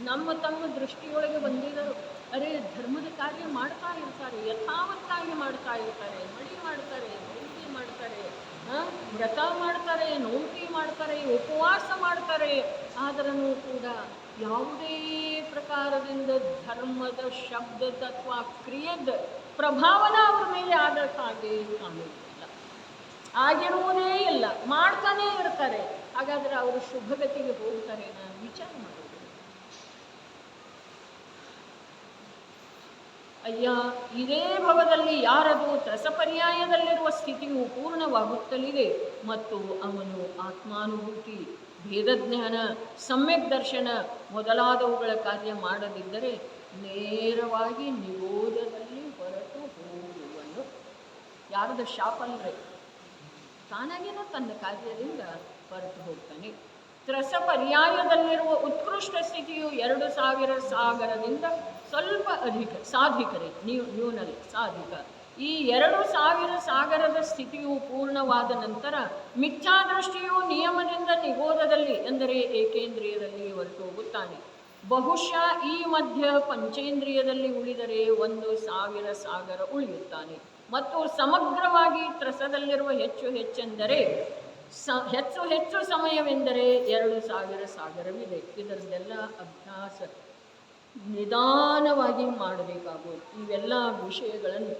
ನಮ್ಮ ತಮ್ಮ ದೃಷ್ಟಿಯೊಳಗೆ ಬಂದಿದ್ದರು. ಅರೆ ಧರ್ಮದ ಕಾರ್ಯ ಮಾಡ್ತಾ ಇರ್ತಾರೆ, ಯಥಾವತ್ತಾಗಿ ಮಾಡ್ತಾ ಇರ್ತಾರೆ, ಮಡಿ ಮಾಡ್ತಾರೆ, ನೌಟಿ ಮಾಡ್ತಾರೆ, ವ್ರತ ಮಾಡ್ತಾರೆ, ನೌಟಿ ಮಾಡ್ತಾರೆ, ಉಪವಾಸ ಮಾಡ್ತಾರೆ. ಆದರೂ ಕೂಡ ಯಾವುದೇ ಪ್ರಕಾರದಿಂದ ಧರ್ಮದ ಶಬ್ದದ ಅಥವಾ ಕ್ರಿಯೆದ ಪ್ರಭಾವನ ಅವ್ರ ಮೇಲೆ ಆದಕ್ಕಾಗಿ ಕಾಣುವುದಿಲ್ಲ, ಆಗಿರುವುದೇ ಇಲ್ಲ. ಮಾಡ್ತಾನೇ ಇರ್ತಾರೆ. ಹಾಗಾದರೆ ಅವರು ಶುಭಗತಿಗೆ ಹೋಗ್ತಾರೆ? ನಾನು ವಿಚಾರ ಮಾಡೋದು. ಅಯ್ಯ, ಇದೇ ಭವದಲ್ಲಿ ಯಾರದು ತ್ರಸಪರ್ಯಾಯದಲ್ಲಿರುವ ಸ್ಥಿತಿಯು ಪೂರ್ಣವಾಗುತ್ತಲಿದೆ ಮತ್ತು ಅವನು ಆತ್ಮಾನುಭೂತಿ, ಭೇದಜ್ಞಾನ, ಸಮ್ಯಕ್ ದರ್ಶನ ಮೊದಲಾದವುಗಳ ಕಾರ್ಯ ಮಾಡದಿದ್ದರೆ ನೇರವಾಗಿ ನಿರೋಧದಲ್ಲಿ ಹೊರಟು ಹೋಗುವನು. ಯಾರದ ಶಾಪ ಅಲ್ರಿ, ತಾನಾಗೇನೋ ತನ್ನ ಕಾರ್ಯದಿಂದ ಹೊರಟು ಹೋಗ್ತಾನೆ. ತ್ರಸ ಪರ್ಯಾಯದಲ್ಲಿರುವ ಉತ್ಕೃಷ್ಟ ಸ್ಥಿತಿಯು 2000 ಸಾಗರದಿಂದ ಸ್ವಲ್ಪ ಅಧಿಕ, ಸಾಧಿಕರೇ ನ್ಯೂನಲ್ಲಿ ಸಾಧಿಕ. ಈ 2000 ಸಾಗರದ ಸ್ಥಿತಿಯು ಪೂರ್ಣವಾದ ನಂತರ ಮಿಥ್ಯಾದೃಷ್ಟಿಯು ನಿಯಮದಿಂದ ನಿಬೋಧದಲ್ಲಿ ಎಂದರೆ ಏಕೇಂದ್ರಿಯದಲ್ಲಿ ಹೊರಟೋಗುತ್ತಾನೆ. ಬಹುಶಃ ಈ ಮಧ್ಯ ಪಂಚೇಂದ್ರಿಯದಲ್ಲಿ ಉಳಿದರೆ 1000 ಸಾಗರ ಉಳಿಯುತ್ತಾನೆ. ಮತ್ತು ಸಮಗ್ರವಾಗಿ ತ್ರಸದಲ್ಲಿರುವ ಹೆಚ್ಚೆಂದರೆ ಹೆಚ್ಚು ಸಮಯವೆಂದರೆ 2000 ಸಾಗರವಿದೆ. ಇದರದೆಲ್ಲ ಅಭ್ಯಾಸ ನಿಧಾನವಾಗಿ ಮಾಡಬೇಕಾಗೋದು. ಇವೆಲ್ಲ ವಿಷಯಗಳನ್ನು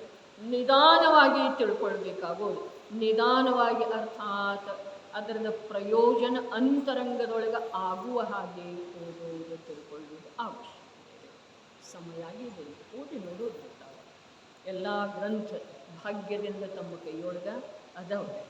ನಿಧಾನವಾಗಿ ತಿಳ್ಕೊಳ್ಬೇಕಾಗೋದು. ನಿಧಾನವಾಗಿ ಅರ್ಥಾತ್ ಅದರದ ಪ್ರಯೋಜನ ಅಂತರಂಗದೊಳಗೆ ಆಗುವ ಹಾಗೆ ಓದೋದು ತಿಳ್ಕೊಳ್ಳೋದು ಅವಶ್ಯಕತೆ. ಸಮಯ ಇದೆ, ಓದಿ ನೋಡೋದು. ಎಲ್ಲ ಗ್ರಂಥ ಭಾಗ್ಯದಿಂದ ತಮ್ಮ ಕೈಯೊಳಗೆ ಅದಾವೆ.